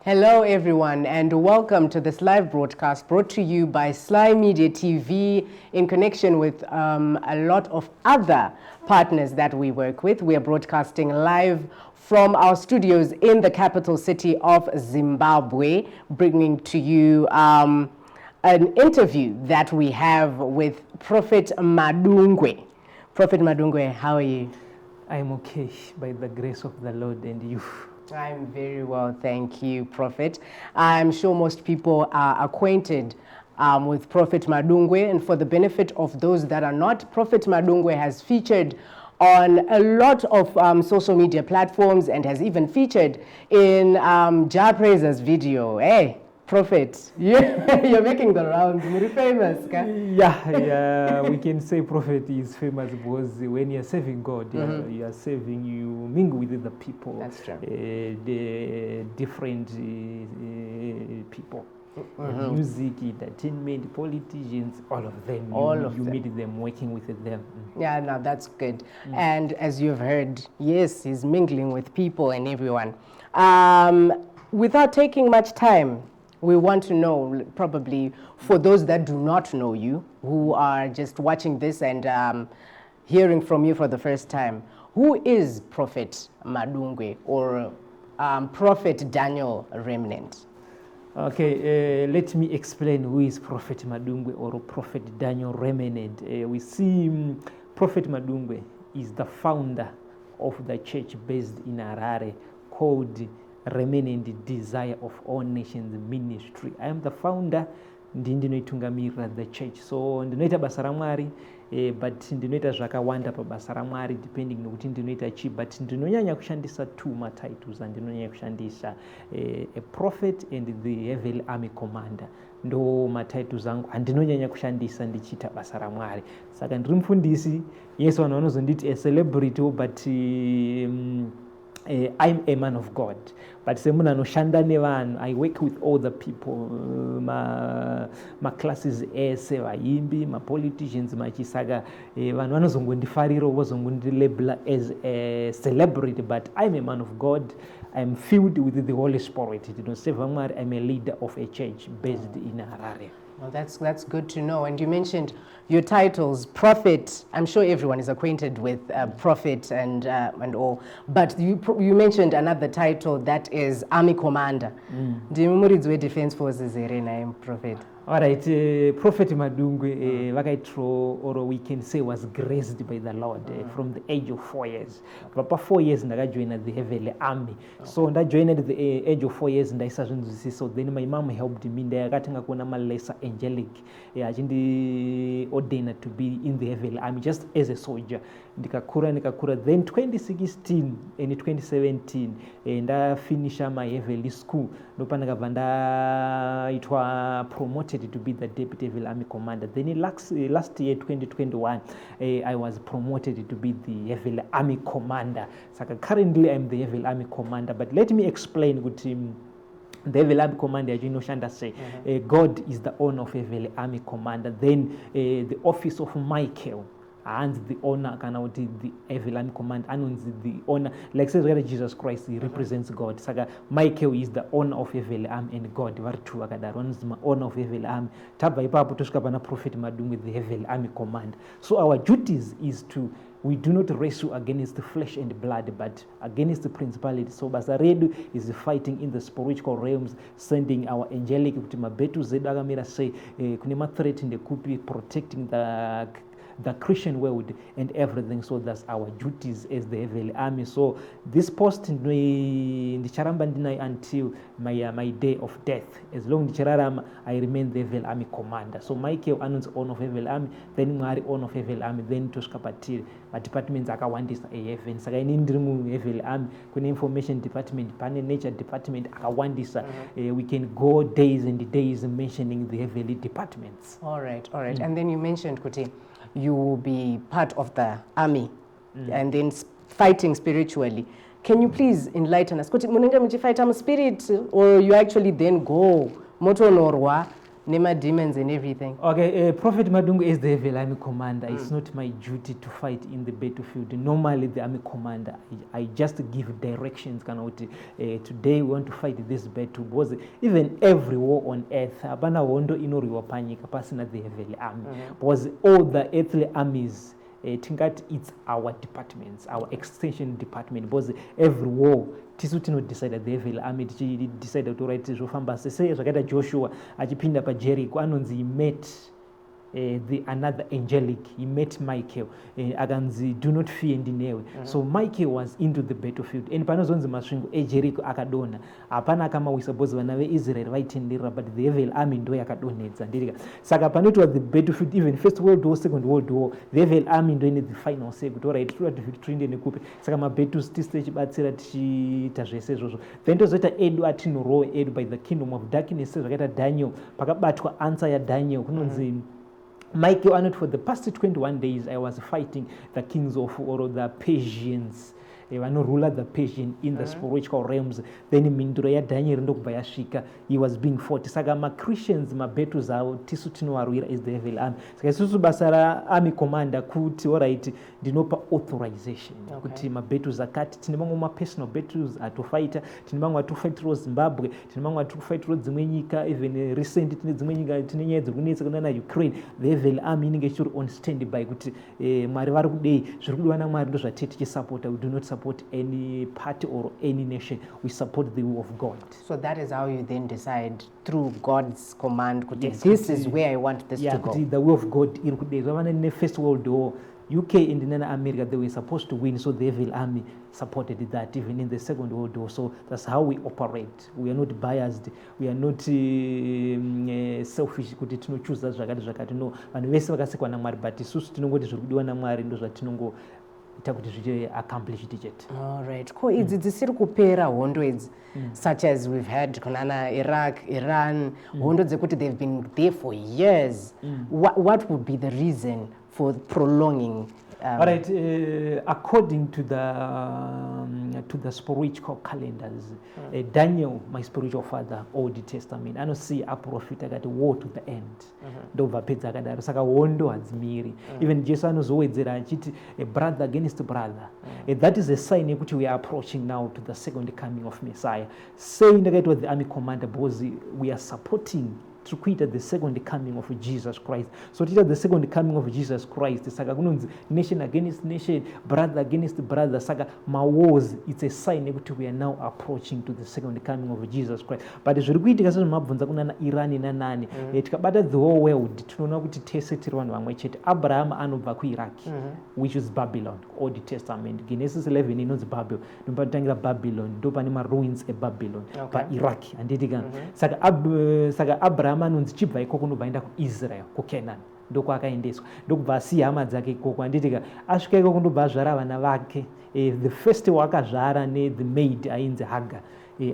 Hello everyone and welcome to this live broadcast brought to you by SlyMedia Tv in connection with a lot of other partners that we work with. We are broadcasting live from our studios in the capital city of Zimbabwe, bringing to you an interview that we have with Prophet Madungwe. Prophet Madungwe, how are you? I'm okay by the grace of the Lord, and you? I'm very well, thank you, Prophet. I'm sure most people are acquainted with Prophet Madungwe, and for the benefit of those that are not, Prophet Madungwe has featured on a lot of social media platforms and has even featured in Jah Praiser's video. Hey, Prophet, you're making the rounds. Very famous, okay? Yeah, we can say Prophet is famous because when you're serving God, you are serving, you mingle with the people. That's true. The different people. Music, entertainment, politicians, all of them. You meet them, working with them. Yeah, no, that's good. And as you've heard, yes, he's mingling with people and everyone. Without taking much time, we want to know, probably for those that do not know you, who are just watching this and hearing from you for the first time, who is Prophet Madungwe or Prophet Daniel Remnant? Okay, let me explain who is Prophet Madungwe or Prophet Daniel Remnant. We see Prophet Madungwe is the founder of the church based in Harare called Remnant Desire of All Nations Ministry. I am the founder, ndinoitungamirira the church. So ndinoita basa raMwari, but ndinoita zvakawanda pabasa raMwari depending nokuti ndinoita chi, but ndinonyanya kushandisa two titles andinonyanya kushandisa a prophet and the heavenly army commander. Ndo titles angu andinonyanya kushandisa ndichita basa raMwari. Saka ndiri mufundisi, yes, vanhu vanozonditi a celebrity, but I'm a man of God, but semuna anoshanda nevanhu. I work with all the people, ma classes ese vaimbi, ma politicians machisaka vanhu vanozongondifarira vozongondilabel as a celebrity, but I'm a man of God. I'm filled with the Holy Spirit. I'm a leader of a church based in Harare. Well, that's good to know. And you mentioned your titles, Prophet. I'm sure everyone is acquainted with Prophet and all. But you mentioned another title that is Army Commander. Do you remember Defense Forces name, Prophet? All right, Prophet Madungwe, or we can say was graced by the Lord from the age of 4 years. Papa 4 years and I joined the heavenly army. So I joined at the age of 4 years and I started to see. So then my mom helped me. I got a lesser angelic. I ordained to be in the heavenly army just as a soldier. Then 2016 and 2017 and I finished my heavenly school. It was promoted to be the deputy heavenly army commander. Then in last year 2021 I was promoted to be the heavenly army commander. So currently I'm the heavenly army commander, but let me explain with him. The heavenly army commander, as you know, Shanda say, God is the owner of heavenly army commander. Then the office of Michael and the honor the heavenly army command and the honor, like says Jesus Christ, he represents God. Saga Michael is the honor of heavenly army and God. Vartu akada runs the honor of heavenly army. Taba ipapo tushikapana Prophet Madungwe with the heavenly army command. So our duties is to, we do not wrestle against the flesh and blood, but against the principality. So Basaredu is fighting in the spiritual realms, sending our angelic mabetu zedagamira say kunema threat in the kupi, protecting the Christian world and everything. So that's our duties as the heavenly army. So this post in the charamba until my day of death. As long as I remain the heavenly army commander. So Michael announced honor of heavenly army, then Mari honor of heavenly army, then Toshkapatil. But departments akawandisa heaven. Saka inindrimu heavenly army, kuna information department, pane nature department akawandisa. We can go days and days mentioning the heavenly departments. All right. And then you mentioned, Kuti, you will be part of the army and then fighting spiritually. Can you please enlighten us? Kuti munenge muchifighta spirit, or you actually then go motonorwa Nema demons and everything. Okay, Prophet Madungwe is the heavy army commander. It's not my duty to fight in the battlefield. Normally, the army commander, I just give directions. Today we want to fight this battle. Because even every war on earth, abana wondo inoriwa panika pasina the heavy army. Because all the earthly armies, it's our departments, our extension department. Because every war, tisu decided the heavy army decided to write zvofamba sese zvakaita Joshua achipinda paJericho anonzi he met the another angelic, he met Michael akanzi do not fear ndinewe. So Michael was into the battlefield and panozonzi masvingo eJericho akadona hapana akamawisa because vana veIsrael vaitenderera, but the heavy army ndo yakadonedza ndirika saka panoitwa the battlefield, even First World War, Second World War, the heavy army ndo ine the final say kuti alright toda victory ndinekupe saka mabattles tisi tichibatsira tichiita zvese izvozvo. Then tozoita edu atinorowa edu by the kingdom of darkness zvakaita Daniel, pakabatwa answer yaDaniel kunonzi Michael Arnold, for the past 21 days, I was fighting the kings of or the Persians. Ruler the Persian in the spiritual realms. Then minduro ya Daniel ndokubva yasvika, he was being fought. Saka Christians mabetu zao tisu tinowarwira is the evil army. Saka isusu basa ra army commander kuti alright ndinopa authorization kuti mabetu zakati tine mamwe personal battles atofighta, tine mamwe atofightra Zimbabwe, tine mamwe atofightra dzimwe nyika, even recent tine dzimwe nyika tine nyaya dzekunetsa kuna Ukraine. The evil army inenge ichiri on standby kuti Mwari vari kudei, zviri kudiwa naMwari ndo zvatiri tichisupport. We do not support any party or any nation. We support the will of God. So that is how you then decide through God's command, yes, this is where I want this to go. The will of God. In the First World War, UK and in America, they were supposed to win, so the evil army supported that even in the Second World War. So that's how we operate. We are not biased. We are not selfish. Kuti tino choose zvakati no. Vanhu vese vakasikwa naMwari, but isusu tinongoti zviri kudiwa naMwari ndo zvatinongo accomplish it. All right. Cool. It's dzisiri kupera hondo idzi such as we've had kunana Iraq, Iran, hondo dzekuti they've been there for years. What would be the reason for prolonging? All right. According to the spiritual calendars, Daniel, my spiritual father, Old Testament, I don't see a prophet that war to the end. Saka wondo hadzimiri. Even Jesus anozowedzera achiti brother against brother. That is a sign that we are approaching now to the second coming of Messiah. Saying that with the army commander, because we are supporting to create the second coming of Jesus Christ. So the second coming of Jesus Christ, saka kunonzi nation against nation, brother against brother, saka ma wars, it's a sign that we are now approaching to the second coming of Jesus Christ. But zviri kuitika sezvo mabvunza kunana Iran nanani, tikabata the whole world tinoona kuti tese tiri vanhu vamwe chete. Abraham anobva kuIraq, which is Babylon, Old Testament. Genesis 11 inonzi Babylon, ndopatangira Babylon, ndo pane ma ruins eBabylon paIraq anditika. Saka Abraham anonzi chibva ikoko nobva aenda kuIsrael, kuCanaan, ndoko akaendeswa, ndokubva asiya hama dzake ikoko anditika. Asvika ikoko ndobva azvara vana vake. The first wakazvara the maid ainzi Hagar,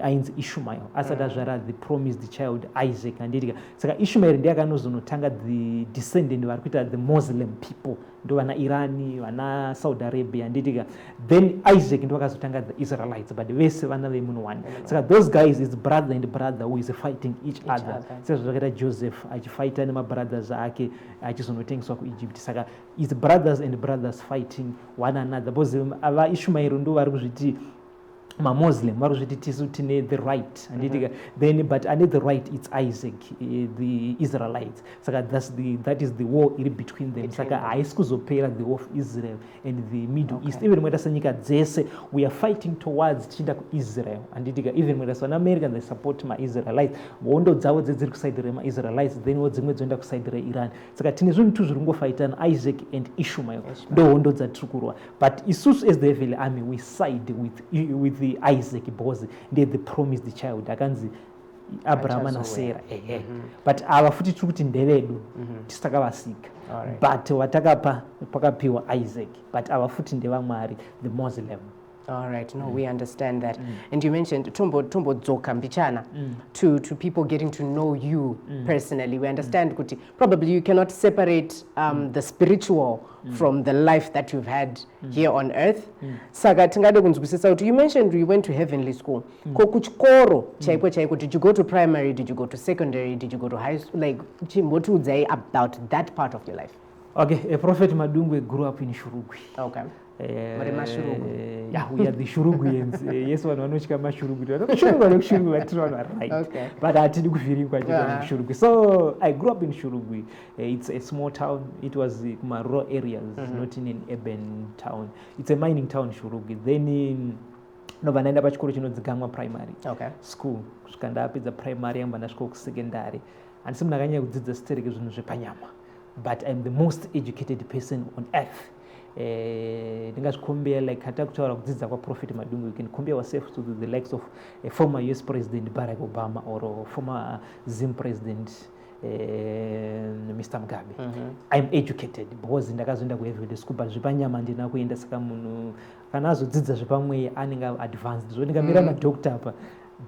ainzi Ishmael, asati azvara the promised child Isaac anditika. Saka Ishmael ndiye akanozonotanga the descendant vari kuita the Muslim people, ndo vana Irani, vana Saudi Arabia anditika. Then Isaac ndo akazotanga the Israelites, but vese vana vemunhu one. Saka those guys is brother and brother who is fighting each other. Saka zvakaita Joseph achifighta nemabrothers ake achizonotengeswa kuEgypt. Saka is brothers and brothers fighting one another. Because ava Ishmael ndo vari kuzviti Muslim varuzviti tisu tine the right anditika. Then but ane the right it's Isaac, the Israelites. Saka that is the war between them. Saka haisi kuzopera the war of Israel and the Middle East. Even mweta sanyika dzese we are fighting towards tichida kuIsrael anditika. Even mweta sana America they support ma Israelites, hondo dzavo dziri kusaidira ma Israelites, then wo dzimwe dzoenda kusaidira Iran. Saka tine zvinhu tu zviri kungofighta Isaac and Ishmael, ndo hondo dzatiri kurwa. But isusu as the heavenly army we side with the Isaac, because they're the promised child akanzi Abraham na Sarah. But ava futi tiri kuti ndevedu tisakavasika. But watakapa pakapiwa Isaac, but ava futi ndevaMwari, the Muslim. All right, no, we understand that. And you mentioned tumbo dzoka mbichana to people getting to know you personally. We understand kuti probably you cannot separate the spiritual from the life that you've had here on earth. Saka tingade kunzwisisa kuti you mentioned you went to heavenly school. Ko kuchikoro chaiko did you go to primary, did you go to secondary, did you go to high school? Like chimbotudzai about that part of your life. Okay, Prophet Madungwe grew up in Shurugwi. Okay. Yeah, we are the Shuruguians. Yes, one wanochika mashurugu. Right. Okay. But I didn't feel quite Shurugwi. So I grew up in Shurugwi. It's a small town. It was rural areas, not in an urban town. It's a mining town, Shurugwi. Then in Novanaenda pachikoro chinodzikamwa primary school. Kusvika ndapedza primary yamba ndasvika secondary. And simnakanyanya kudzidza stereke zvinhu zvepanyama. But I'm the most educated person on earth. Compare like Prophet Madungwe, you can compare yourself to the likes of a former US President Barack Obama or former Zim President Mr. Mugabe. I'm educated because ndakazenda kuheavy school but zvipanyama ndina kuenda saka munhu kana azodzidza zvepamwe anenge advanced so ndikamira madoctor apa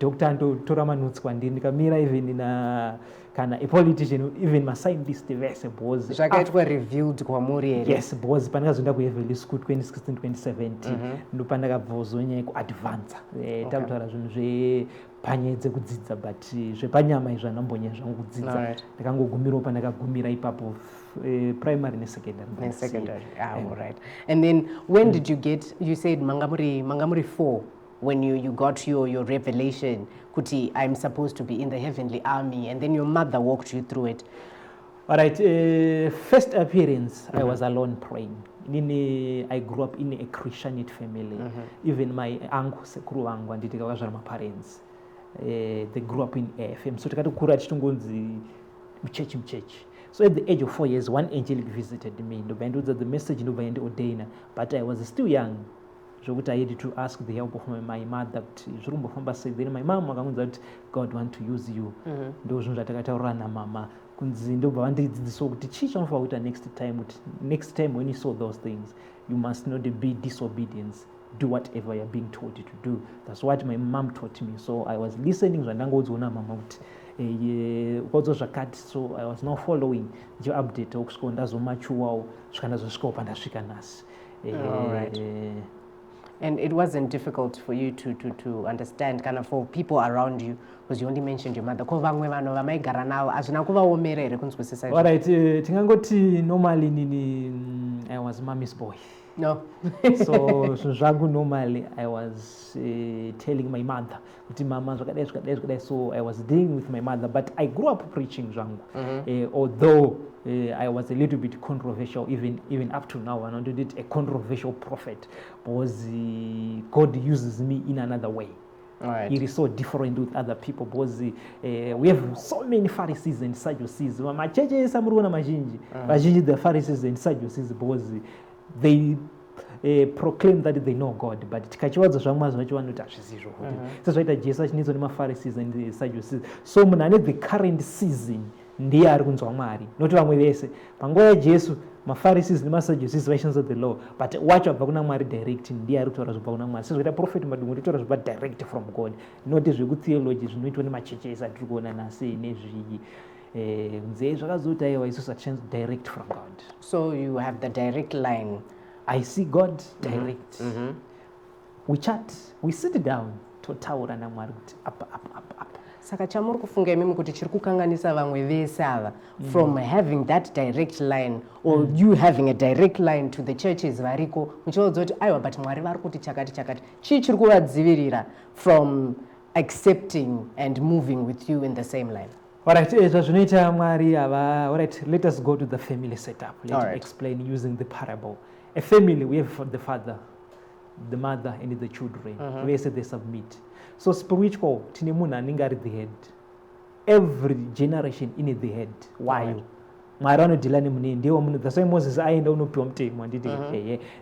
doctor andotora manotsi kwandiri ndikamira even na kana a politician even ma scientist vese because zvakaitwa revealed kwamuri here. Yes, because pandakazoenda kuheavy school 2016 2017 ndo pandakabvozonyanya kuadvance takutaura zvinhu zvepanyaya dzekudzidza but zvepanyama izvo andambonyanya zvangu kudzidza ndakangogumirawo pandakagumira ipapo primary secondary. All right. And then when did you get, you said mangamuri 4 when you got your revelation kuti I'm supposed to be in the heavenly army, and then your mother walked you through it. All right, first appearance I was alone praying. I grew up in a Christianite family. Even my uncle sekuru wangu anditi kawazvara my parents they grew up in FM, so takatokura tichitongonzi mchechi. So at the age of 4 years, one angelic visited me. The message ordained, but I was still young. So I had to ask the help of my mother. Then my mom that God want to use you. Mama. Next time when you saw those things, you must not be disobedient. Do whatever you're being told to do. That's what my mom taught me. So I was listening to so I was now following your update. All right. And it wasn't difficult for you to understand, kind of for people around you, because you only mentioned your mother. All right, normally I was mommy's boy. No. So normally I was telling my mother, so I was dealing with my mother, but I grew up preaching although I was a little bit controversial, even up to now. I'm not a controversial prophet because God uses me in another way. Right. It is so different with other people because we have so many Pharisees and Sadducees. My church is the Pharisees and Sadducees because they proclaim that they know God, but tikachiwadza zvamazvo vachiwanoti hazvisizvo kuti sezvaita Jesu achinetswa nemaPharisees and the Sadducees. So munhu ane the current season ndiye ari kunzwa Mwari, noti vamwe vese panguva yaJesu maPharisees nemaSadducees vaishandisa the law, but wacho abva kuna Mwari direct, ndiye ari kutaura zvobva kuna Mwari. Sezvaita Prophet Madungwe totaura zvobva direct from God, noti zvekutheology zvinoitwa nemachechi ese atiri kuona nhasi nezvii direct from God. So you have the direct line. I see God direct. We chat, we sit down to taura na Mwari kuti up. Saka chamuri kufunga imimi kuti chiri kukanganisa vamwe vese ava from having that direct line or you having a direct line to the churches variko muchiudza kuti aiwa but Mwari vari kuti chakati chii chiri kuvadzivirira from accepting and moving with you in the same line? Alright, alright, let us go to the family setup. Let me explain using the parable. A family, we have the father, the mother, and the children. We say they submit. So spiritual, tinimuna ningari the head. Every generation in the head. Why? Marano dilani muni ndio the same Moses I don't know piomte mwandidi.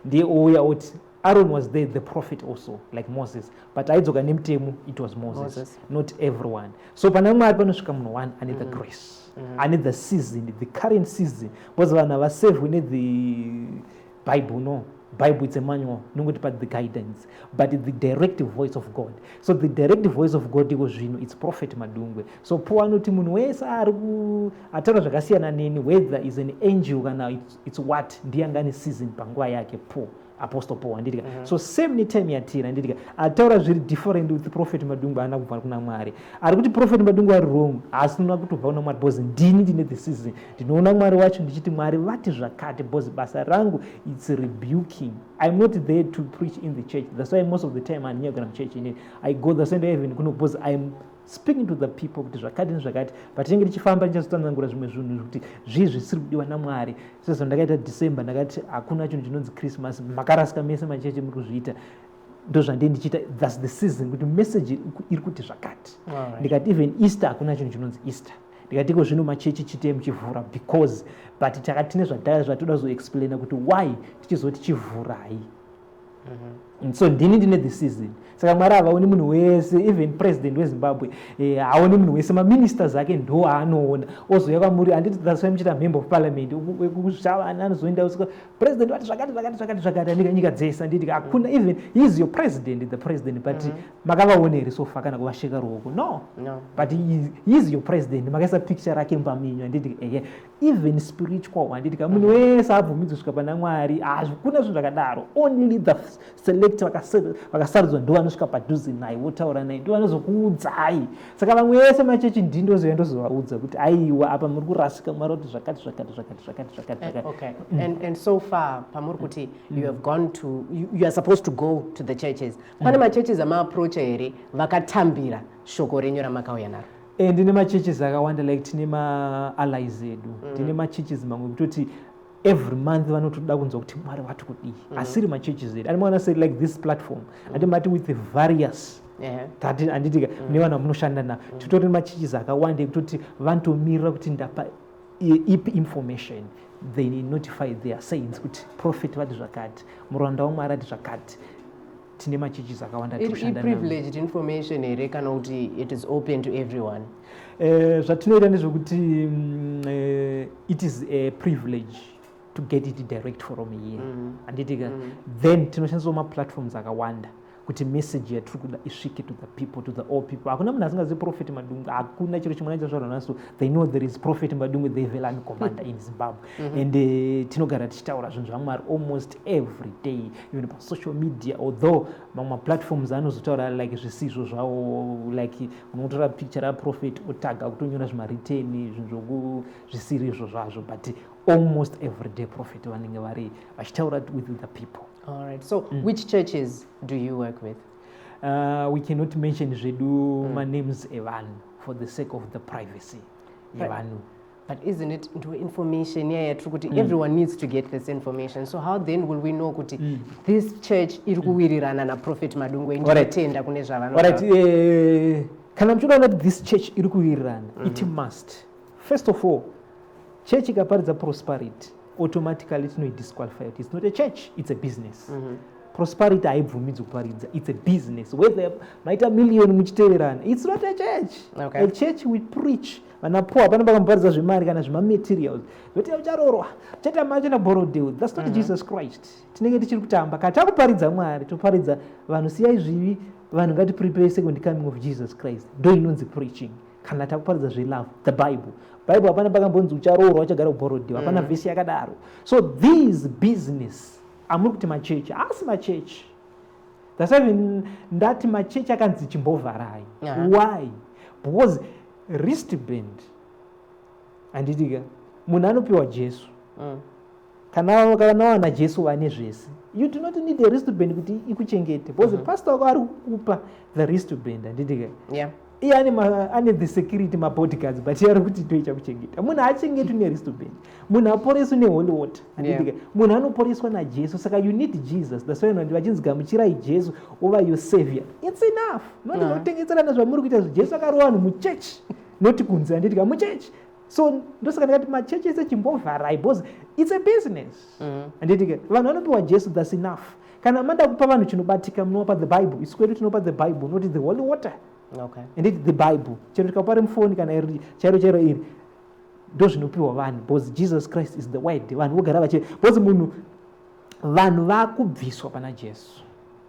Ndio Aaron was there, the prophet also, like Moses. But I took a name it was Moses, not everyone. So Panama one, I need the grace. I need the season, the current season. Because when I was saved, we need the Bible, no. Bible, it's a manual, not but the guidance, but the direct voice of God. So the direct voice of God it's Prophet Madungwe. So poor no timunwesa atara zvakasiyana neni, whether is an angel kana it's what ndiangani season panguva yake po Apostle Paul andika. So same ni time yatira andika. Ataura zviri different with Prophet Madungwe ana kubva kuna Mwari. Ari kuti Prophet Madungwe ari wrong, asina kutobva kuna Mwari because ndini ndine the season. Ndinoona Mwari wacho ndichiti Mwari vati zvakati because basa rangu it's rebuking. I'm not there to preach in the church. That's why most of the time I'm here going to church in it. I go the Sunday even because I'm speaking to the people kuti zvakati but tinge tichifamba ndichazotsanangura zvimwe zvinhu kuti zvizvi zvisiri kudiwa naMwari. Sezvo ndakaita December ndakati hakuna chinhu chinonzi Christmas, makarasika mese machechi muri kuzviita. Ndo zvandee ndichiita, that's the season kuti message iri kuti zvakati. Ndikati even Easter hakuna chinhu chinonzi Easter. Ndikatiko zvino machechi chite muchivhura because but takatine zvatoda kuzoexplaina kuti why tichizoti chivhurai. So ndine the season. Saka Mwari avaoni munhu wese, even president weZimbabwe haoni munhu wese, maministers ake ndo aanoona. Ozouya kwamuri handiti that's why muchita member of parliament kushavana anozoenda usika president wati zvakati nyika dzese handiti hakuna, even he is your president, the president, but makavaona here sofa kana kuvasheka ruoko? No. But he is your president, makaisa picture rake mpaminyo handiti even spiritual handiti munhu wese abvumidzwe kusvika pana Mwari hakuna zvinhu zvakadaro. Only the select vakasarudzwa ndo vanosvika padhuze naye votaura naye ndo vanozokuudzai. Saka vamwe vese machechi ndindozoya ndozovaudza kuti aiwa apa muri kurasika, Mwari kuti zvakati. Okay. And so far pamuri kuti you have gone to you are supposed to go to the churches. Pane machurches amaapproacha here vakatambira shoko renyu ramakauya naro? Ndine machurches akawanda, like tine ma-allies edu, tine machurches mamwe kutoti every month vanotoda kunzwa kuti Mwari wati kudii. Asiri machurches edu. And I say like this platform, andimati with the various that anditika nevana munoshanda navo, titori machurches akawanda kutoti vanotomirira kuti ndapa ipi information, they notify their saints kuti prophet vati zvakati, muranda waMwari ati zvakati. Tine machurches akawanda toshanda navo. Privileged information here kana kuti it is open to everyone? Zvatinoita ndezvokuti it is a privilege to get it direct from here. Anditika then tinoshandisa maplatforms akawanda kuti message yatiri kuda isvike to the people, to the all people. Hakuna munhu asingazivi Prophet Madungwe, hakuna chiro chimwe chazvaura naso. They know there is Prophet Madungwe, the evil army commander in Zimbabwe. And tinogara tichitaura zvinhu zvaMwari almost every day, even pa social media, although mamwe platforms anozotaura like zvisizvo zvavo, like unotora picture raProphet otaga kutonyora zvimariteni zvinhu zvisiri izvo zvazvo, but almost every day Prophet vanenge vari vachitaura with the people. All right. So which churches do you work with? We cannot mention zvedu names evanhu for the sake of the privacy yevanhu. But isn't it into information here kuti everyone needs to get this information? So how then will we know kuti this church iri kuwirirana na Prophet Madungwe nditenda kune zvavanoda? Alright, kana muchiona kuti this church iri kuwirirana, it must first of all church ikaparidza prosperity automatically disqualify it. It's not a church, it's a business. Prosperity haibvumidzwi kuparidza, it's a business. Whether maita million muchiteverana, it's not a church. Okay. A church we preach. Vanapoa panapa kamuparidza zvimari kana zvimamaterials zoti ucharorwa chata borrowed deal. That's not Jesus Christ. Tinenge tichiri kutamba kana takuparidza Mwari toparidza vanhu siyai zvivi, vanhu ngati prepare second coming of Jesus Christ. Ndo inonzi preaching. Kana takuparidza zvelove, the Bible hapana pakambonzi ucharorwa uchagara kuborrowed deal, hapana vhesi yakadaro. So this business amuri kuti machechi asi machechi. That's why ndati machechi akanzi chimbovharai. Why? Because wristband anditika munhu anopiwa Jesu, kana wana Jesu wane zvese, you do not need a wristband kuti ikuchengete, because pastor wako ari kukupa the wristband anditika. Iye ane the security mabodyguards, but iye ari kuti toicha kuchengeta. Munhu haachengetwi ne-wristband, munhu aporeswi ne-holy water anditika. Munhu anoporeswa naJesu. Saka you need Jesus. That's why vachinzi gamuchirai Jesu over your savior. It's enough. Ndotengetserana zvamuri kuita Jesu akarowa vanhu muchechi, not kunze anditika muchechi. So ndosaka ndikati machechi ese chimbovharai because it's a business. Anditika vanhu vanopiwa Jesu, that's enough. Kana mada kupa vanhu chinobatika munopa the Bible, isikwedu tinopa the Bible, not the holy water. Okay. And it's the Bible. Chero tikapare mufoni kana chero iri ndo zvinopiwa vanhu because Jesus Christ is the word. Vanhu vogara vachi because munhu vanhu vakubviswa pana Jesu.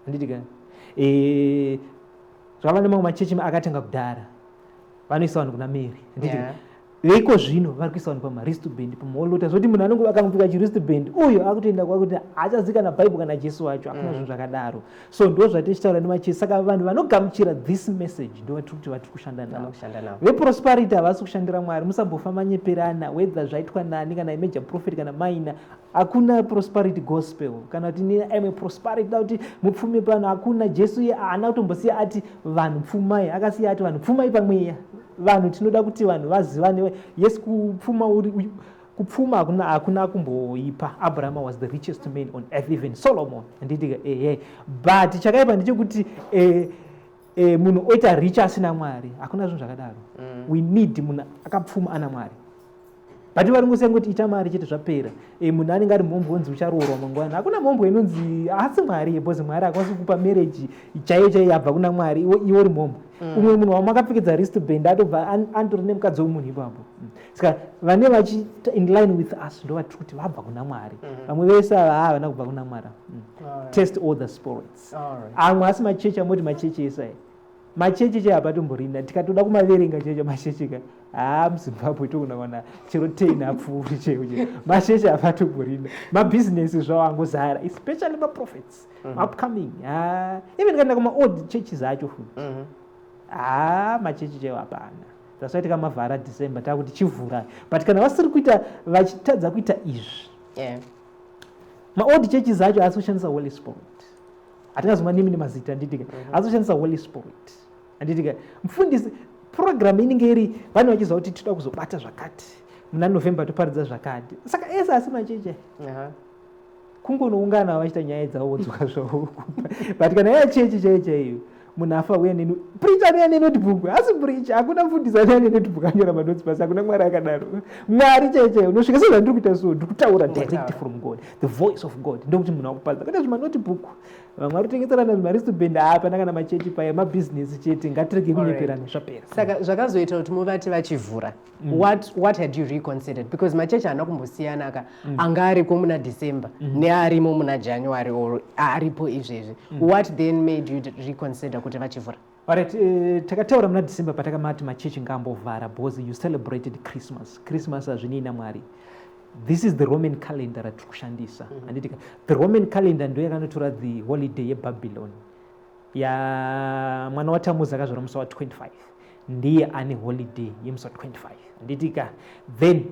Handitika zvava nemamwe machechi akatenga kudhara vanoisa vanhu kuna Mary. Handitika veiko zvino vari kuisa vanhu pamawristband pamolota zvoti munhu anenge akamupfeka chiristband uyo akutoenda kwakuti haachazivi Bible kana Jesu wacho. Hakuna zvinhu zvakadaro. So ndo zvatichitaura nemachechi. Saka vanhu vanogamuchira this message ndo vatiri kushanda navo. Veprosperity havasi kushandira Mwari. Musambofa manyeperana whether zvaitwa nani kana major prophet kana minor. Hakuna prosperity gospel kana kuti ime prosperity kuti mupfume pano. Hakuna. Jesu haana kutombosiya ati vanhu pfumai. Akasiya ati vanhu pfumai pamweya. Vanhu tinoda kuti vanhu vazivane. Yes, kupfuma hakuna kumboipa. Abraham was the richest man on earth, even Solomon. But chakaipa ndechekuti munhu oita rich asina Mwari. Hakuna zvinhu zvakadaro. We need munhu akapfuma ana Mwari. But vari ngosiya kuti ita mari chete zvapera. Munhu anenge ari mhombwe onzi ucharoorwa mangwana. Hakuna mhombwe inonzi asi Mwari because Mwari hakwanisi kukupa marriage chaiyo yabva kuna Mwari iwo uri mhombwe. Umwe munhu wamakapfekedza wristband atobva antori nemukadzi womunhu ipapo. Saka vane vachiita in line with us ndo vatiri kuti vabva kuna Mwari. Vamwe vese havana kubva kuna Mwari. Test all the spirits. Amwe asi machechi amoti machechi esai. Machechi chehapatomborinda tikatoda kumaverenga cheche machechi ka muZimbabwe tokunawana chero 10 apfuuri cheuche machechi hapatomborinda. Mabusiness zvawo angozara especially maprophets upcoming. Even kana kuma-old churches acho futi machechi cheo hapana. That's why tikamavhara December takuti chivhura. But kana vasiri kuita vachitadza kuita izvi ma-old churches acho asi kushandisa Holy Spirit. Hatingazomanimi nemazita nditika asi kushandisa Holy Spirit. Handitika mufundisi program inenge iri vanhu vachiziva kuti toda kuzobata zvakati muna November toparidza zvakati. Saka ese asi machechi kungonoungana vachita nyaya dzavo vodzoka zvavo. But kana yachechi chaiyo munhu afa uya neni preacher uya nenotebook asi preacher hakuna mufundisi ane nenotebook anyora manotsi basi hakuna Mwari akadaro. Mwari chaiyo unosvika sezvandiri kuita so ndiri kutaura direct from God, the voice of God. Ndokuti munhu akuparidza kwete zvimanotebook. Vamwe vari kutengeserana zvimaristband hapana kana machechi paya mabusiness chete ngatirege kunyeperana zvapera. Saka zvakazoita kuti muvati vachivhura what had you reconsidered because machechi haana kumbosiyana ka anga ariko muna December nearimo muna January or aripo izvezvi. What then made you reconsider kuti vachivhura? Alright, takataura muna December patakamati machechi ngambovhara because you celebrated Christmas. Christmas hazvinei Mwari. This is the Roman calendar atiri kushandisa. The Roman calendar ndo yakanotora the holiday yeBabylon ya mwana waTamuzi akazvarwa musi wa25 ndiye ane holiday yemusi wa25. Handitika then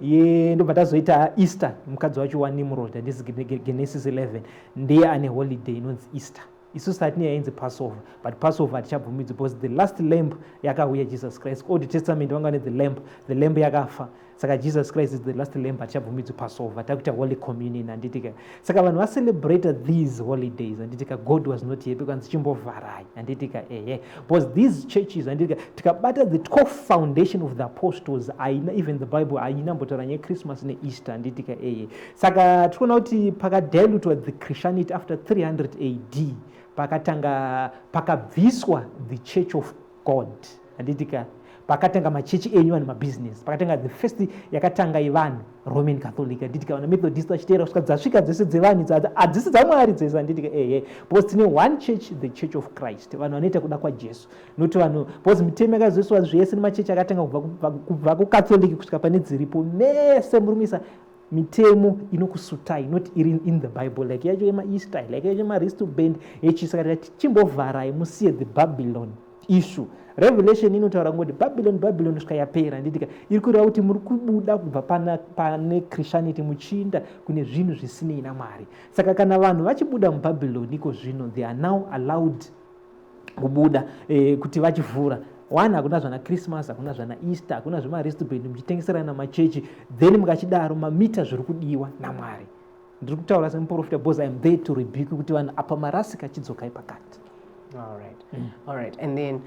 ndobva tazoita Easter mukadzi wacho waNimrod handisi Genesis 11 ndiye ane holiday inonzi Easter. Isusu hatine yainzi Passover, but Passover hatichabvumidzi because the last lamb yakauya Jesus Christ. Old Testament vanga vane the lamb yakafa. Saka Jesus Christ is the last lamb hatichabvumidzi Passover. Takuita Holy Communion handitika. Saka vanhu celebrated these holidays handitika. God was not here because chimbovharai handitika because these churches handitika tikabata the core foundation of the apostles even the Bible ainambotaura nyaya Christmas neEaster handitika Saka tikuona kuti pakadilutwa the Christianity after 300 AD pakatanga pakabviswa the Church of God handitika pakatanga machechi enyu ane mabusiness pakatanga the first yakatanga ivanhu Roman Catholic handitika vana Methodist vachiteera kusvika dzasvika dzese dzevanhu hadzisi dzamwari dzese handitika because tine one church, the Church of Christ, vanhu vanoita kuda kwaJesu noti vanhu because mitemo yakazoiswa zvese nemachechi akatanga kubva kuCatholic kusvika pane dziripo mese murumisa mitemo inokusutai not in the Bible like yacho yemaEaster like yacho yemawristband yechisaka chimbovharai musiye the Babylon issue. Revelation inotaura ngoti Babylon kusvika yapera handitika iri kureva kuti muri kubuda kubva pane Christianity muchiinda kune zvinhu zvisinei naMwari. Saka kana vanhu vachibuda muBabylon iko zvino they are now allowed kubuda kuti vachivhura one hakuna zvana Christmas hakuna zvana Easter hakuna zvemawristband muchitengeserana machechi then mukachidaro mamita zviri kudiwa naMwari. Ndiri kutaura semuprofita because I am there to rebuke kuti vanhu apa marasika chidzokai pakati. All right. And then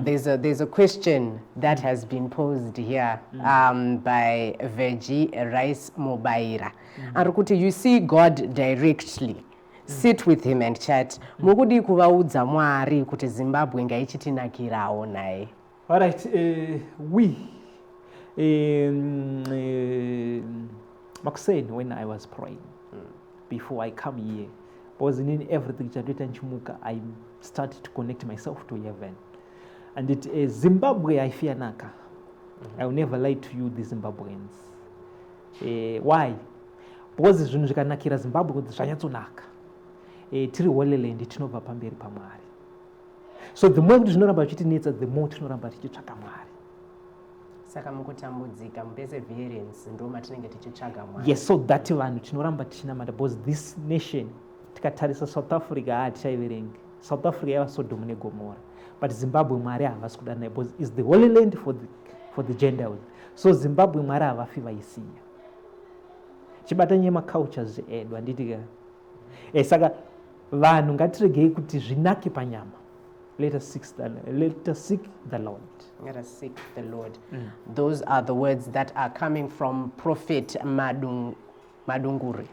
there's a question that has been posed here by Veggie Rice Mobaira. Arukuti, you see God directly. Sit with him and chat. Mukudi kuvaudza Mwari kuti Zimbabwe ngaichitinakirawo naye. All right. Makuseni when I was praying. before I come here. Because in everything I started to connect myself to heaven. And it is Zimbabwe, I fear naka. I will never lie to you, the Zimbabweans. Why? Because zvinhu Zimbabwe zvanyatsonaka. Tiri holeland tinobva pamberi paMwari. So the more tinoramba tichitinetsa, the more tinoramba tichitsvaka Mwari. Saka mukutambudzika perseverance ndo matinenge tichitsvaga Mwari. Yes, so that vanhu tinoramba tichinamata because this nation tikatarisa South Africa hatichaiverengi. South Africa yava Sodom neGomora. But Zimbabwe Mwari havasi kuda nayo because it's the holy land for the Gentiles. So Zimbabwe Mwari havafi vaisiya. Chibata nyema cultures edu handitika. Saka vanhu ngatiregei kuti zvinake panyama. Let us seek the Lord. Let us seek the Lord. Those are the words that are coming from Prophet Madungwe.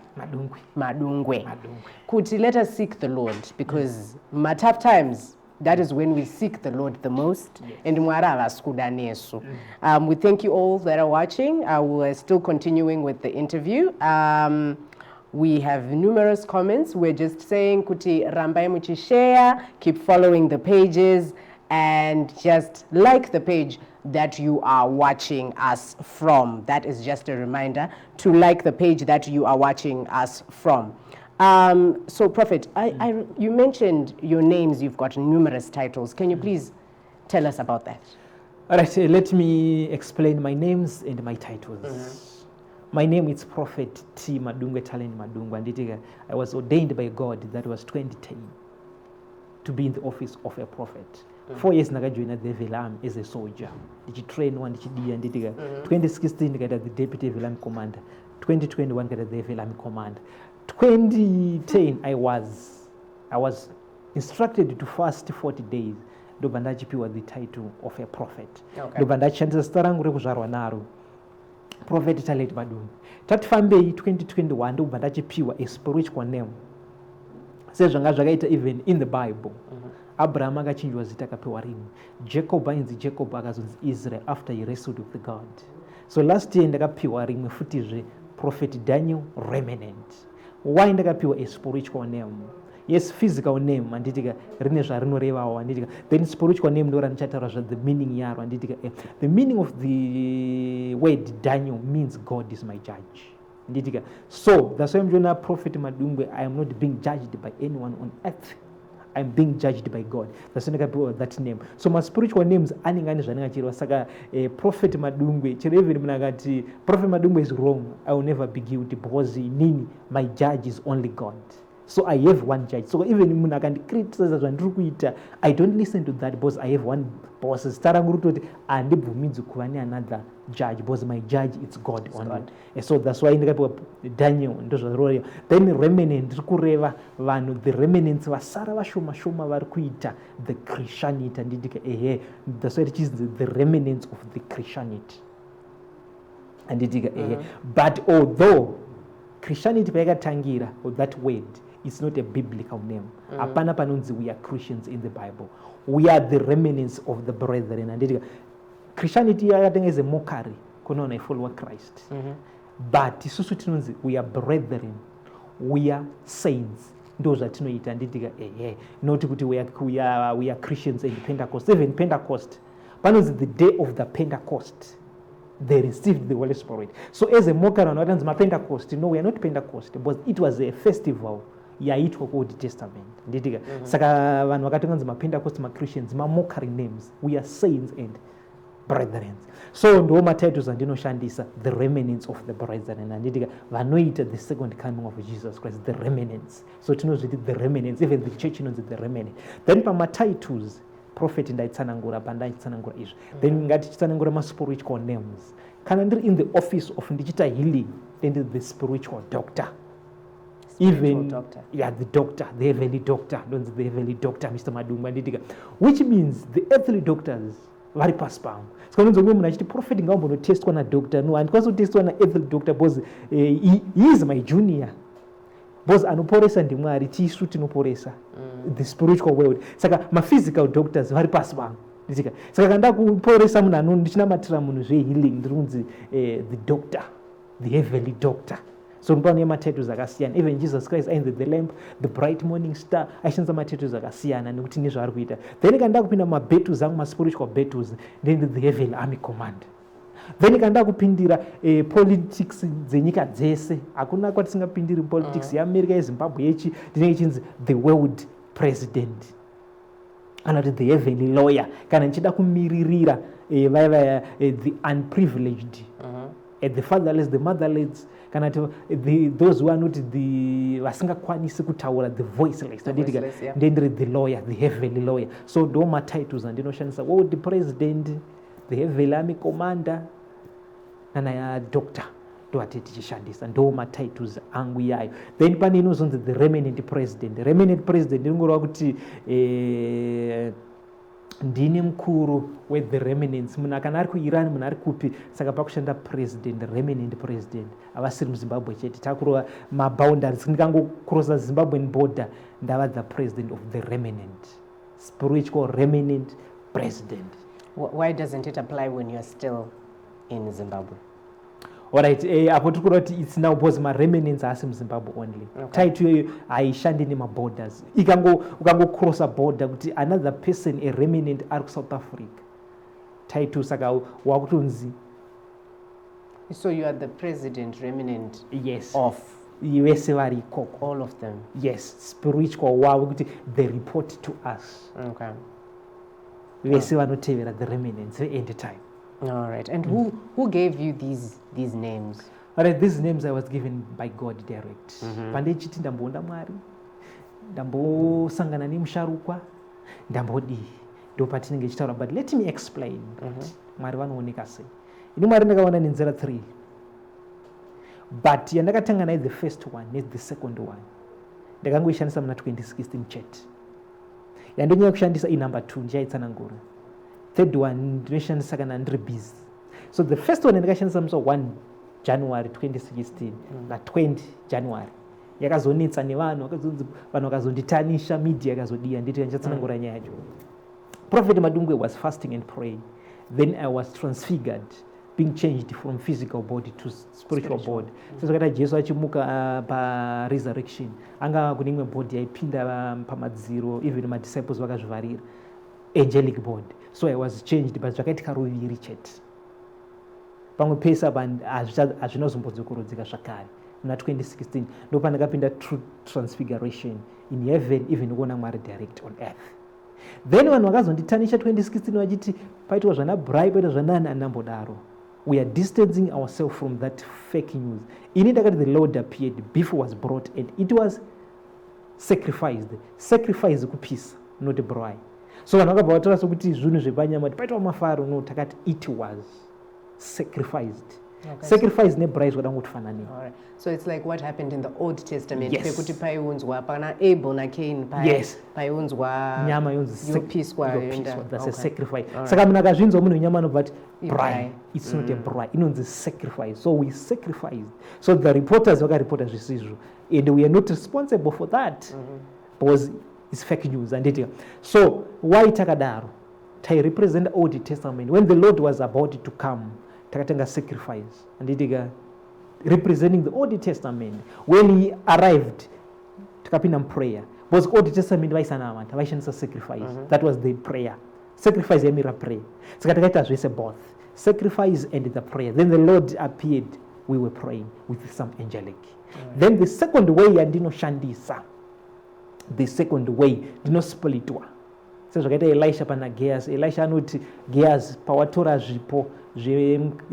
Kuti, let us seek the Lord, because tough times, that is when we seek the Lord the most. And we thank you all that are watching. We're still continuing with the interview. We have numerous comments. We're just saying, Kuti rambai muchi share, keep following the pages, and just like the page that you are watching us from. That is just a reminder to like the page that you are watching us from. So, Prophet, you mentioned your names. You've got numerous titles. Can you please tell us about that? All right, let me explain my names and my titles. My name is Prophet T. Madungwe Talent Madungwe. I was ordained by God, that was 2010, to be in the office of a prophet. 4 years I joined the Velam as a soldier. Did you train one? 2016 I got the deputy Velam commander. 2021 I got the Velam commander. 2010 I was instructed to fast 40 days. Dobandaji was the title of a prophet. Dobandaji Prophet Talent Madungwe. Tatfambei 2021 dobandachipiwa a spiritual name. Says even in the Bible. Abraham akachinjwa zita akapewa rimwe. Jacob ainzi Jacob akazonzi Israel after he wrestled with God. So last year ndakapiwa rimwe futizve Prophet Daniel Remnant. Why ndakapiwa a spiritual name? Yes, physical name anditika rine zvarinorevawo anditika. Then spiritual name ndo ranichataura the meaning yaro anditika. The meaning of the word Daniel means God is my judge. Anditika. So that's why I'm doing Prophet Madungwe. I am not being judged by anyone on earth. I'm being judged by God. That's why I got that name. So my spiritual names aningani zvaningachirwa saka Prophet Madungwe. Chireveri munagati Prophet Madungwe is wrong. I will never be guilty because nini my judge is only God. So I have one judge. So even when I can criticize, I don't listen to that because I have one boss. And another judge because my judge is God only. God. So that's why Daniel. Then remnant, the remnants vasara vashoma varikuita the Christianity. That's why it is the remnants of the Christianity. But although Christianity payakatangira, or that word, it's not a biblical name. Apana panunzi, we are Christians in the Bible. We are the remnants of the brethren. And Christianity is a mockery. Kono I follow Christ. But we are brethren. We are saints. Those that know it and not we are Christians in Pentecost. Even Pentecost. Panunzi, the day of the Pentecost, they received the Holy Spirit. So as a mocker on audience, my Pentecost, no, we are not Pentecost, but it was a festival. Yeah, it was Old Testament. Saka van wakatunganza ma Pentecost, ma Christians, ma mockery names. We are saints and brethren. So ndo ma titles and shandisa the remnants of the brethren and vanoita the second coming of Jesus Christ, the remnants. So it knows the remnants, even the church knows the remnants. Then pa ma titles, prophet ndaitsanangura pandaitsanangura izvo. Then ngatichitsanangura ma spiritual names. Kana ndiri in the office of ndichita healing, then the spiritual doctor. Even doctor. Yeah, the doctor, the heavenly doctor, the heavenly doctor, Mr. Madungwe, which means the earthly doctors very past palm. So when the prophet no test one a doctor, no, and because test one earthly doctor, because he is my junior. Because anuporesa ndimwari tishuti noporesa the spiritual world. Saka my physical doctors very past palm. Saka kanda kuporesa munhu ndichina matira munhu zve healing ndirunzi the doctor, the heavenly doctor. so ndipano yematitles akasiyana. Even Jesus Christ ainzi the lamp, the bright morning star, aishandisa matitles akasiyana nekuti nezvaari kuita. Then kanda kupinda mabattles angu, spiritual battles, then the heavenly army command. Then kanda kupindira politics dzenyika dzese, hakuna kwatisingapindiri politics yeAmerica, yeZimbabwe, yechi ndinenge chinzi the world president, kana kuti the heavenly lawyer, kana nchida kumiririra the unprivileged, the fatherless, the motherless, kana those who are not the vasingakwanisi kutaura, the voiceless, ndendiri the lawyer, the heavenly lawyer. So ndo matitles andinoshandisa, the president, the heavenly army commander, kana ya doctor, ndo ati tichishandisa, ndo matitles angu yayo. Then pane inozonzi the remnant president. The remnant president ndingorwa kuti ndini mkuru with the remnants. Munhu kana ari kuIran, munhu ari kupi, saka pakushanda president, remnant president, avasiri muZimbabwe chete, takurova maboundaries. Ndikangokrosa Zimbabwean border, ndava the president of the remnant, spiritual remnant president. Why doesn't it apply when you're still in Zimbabwe? Alright, apo tikura kuti it's now because my remnants are in Zimbabwe only. Title yoyo aishandi nemaborders. Ukangocross a border kuti another person, a remnant, ari South Africa, title saka wakutonzi. So you are the president remnant? Yes. Of vese vari ikoko. All of them? Yes, spiritual wavo kuti they report to us. Okay. Vese vanotevera the remnants end time. All right. And who gave you these names? All right, these names I was given by God direct. Pandechiti ndamboona Mwari, ndambosangana nemusharukwa, ndambodii, ndo patinenge chitaura. But let me explain. Mwari vanooneka sei. Ini Mwari ndakaona nenzira 3. But yandakatanga naye the first one, not the second one. Ndakangoishandisa muna 2016 chat. Yandonyanya kushandisa number 2 ndichaitsanangura. Third one ndinoshandisa kana ndiri busy. So the first one ndakashandisa musi 1 January 2016 na 20 January. Yakazonetsa nevanhu, vanhu vakazonditanisha, media yakazodiya, nditi ndichatsanangura nyaya yacho. Prophet Madungwe was fasting and praying. Then I was transfigured, being changed from physical body to spiritual body. So zvakaita Jesu achimuka pa resurrection, anga kune imwe body yaipinda pamadziro, even my disciples vakazvivarira, angelic body. So I was changed, but zvakaitika ruviri chete. Pamwe pese hazvinazombodzokorodzeka zvakare. Muna 2016 ndo pandakapinda true transfiguration in heaven, even kuona Mwari direct on earth. Then vanhu vakazonditanisha 2016 vachiti paitwa zvana bribe, paitwa zvanani anambodaro. We are distancing ourselves from that fake news. Ini ndakati the Lord appeared, beef was brought and it was sacrificed. Sacrifice kupisa, not a bribe. So vanhu vakabva vatora sokuti zvinhu zvepanyama paitwa mafaro, no, takati it was sacrificed. Okay. Sacrifice nebride zvakangotifananira. All right. So it's like what happened in the Old Testament. Yes. Pekuti paiunzwa pana Abel na Cain, yes, paiunzwa nyama yonzi yopiswa. That's okay. a sacrifice. Right. Saka munhu akazvinzwa munhu nyama anobva ati bride. It's not a bride. Inonzi sacrifice. So we sacrificed. So the reporters vakaripota zvisizvo, and we are not responsible for that because it's fake news. And so why takadaro? Tai represent the Old Testament. When the Lord was about to come, takatanga sacrifice, and representing the Old Testament. When he arrived, takapinda prayer. Because Old Testament vaishanisa sacrifice. That was the prayer. Sacrifice yamira prayer. So takaita zvese both sacrifice and the prayer. Then the Lord appeared. We were praying with some angelic. Then the second way yandino shandisa. The second way dino splitwa. So zvakaita Elisha pana Gehazi. Elisha anoti Gehazi pawatora zvipo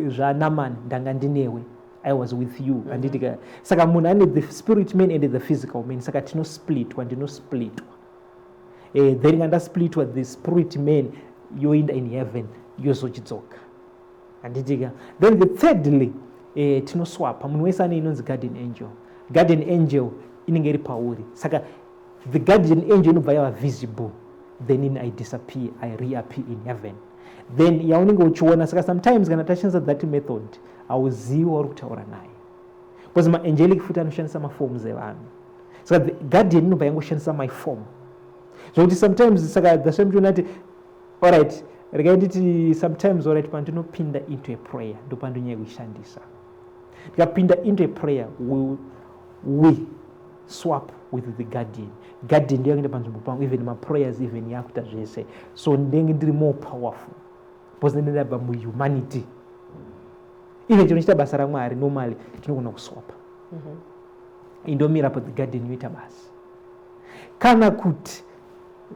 zvaNaman ndanga ndinewe, I was with you. Andidika saka munhu ane the spirit man and the physical man, saka tinosplitwa, ndinosplitwa. Then ngandasplitwa the spirit man yoenda in heaven yozochidzoka. Andidika then the thirdly tinoswapa. Munhu wese ane inonzi guardian angel. Guardian angel inenge iri pauri, saka the guardian angel inobva yava visible, then I disappear, I reappear in heaven. Then yaunenge uchiona. Saka sometimes kana tashandisa that method auziwa uri kutaura naye, because maangelic futi anoshandisa maforms evanhu. Saka the guardian inobva yangoshandisa my form. Zvokuti sometimes saka the same unati alright, regai nditi sometimes alright pandinopinda into a prayer ndo pandonyanya kuishandisa. Tikapinda into a prayer, we swap with the guardian. Guardian ndiyo ngende panzvimbo pangu, even my prayers even yakuita zvese. So ndenge ndiri more powerful. Because ndenge ndabva humanity. Even chinochita basa raMwari normally tinogona kuswapa. Indomira pa the guardian yoita basa. Kana kuti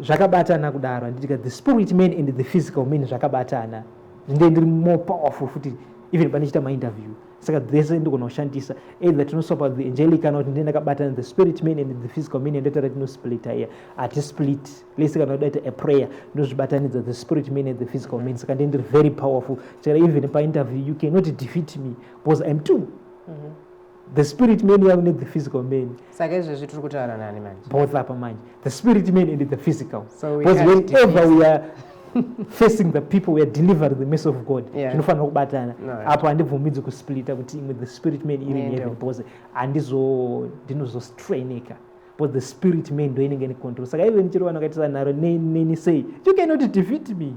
zvakabatana kudaro anditika the spirit man and the physical man zvakabatana. Ndenge ndiri more powerful futi even panichita my interview. Saka dhese ndogona kushandisa either tinoswapa the angelic kana kuti ndenda kabatana the spirit man and the physical man ndotara tinosplit here ati split lese kana kudaita a prayer ndozvibatanidza the spirit man and the physical man saka ndiri very powerful chera even pa interview you cannot defeat me because I'm two. The spirit man yangu and the physical man saka izvezvi tiri kutaura nani manje both apa manje the spirit man and the physical so because whenever we are facing the people we are delivering the message of God. Zvinofanira kubatana. Apo handibvumidzi kusplita kuti imwe the spirit man iri in heaven because ndinozostrainika. But the spirit man ndo inenge in control. Saka even chiro vanakaitisa nharo neni say you cannot defeat me.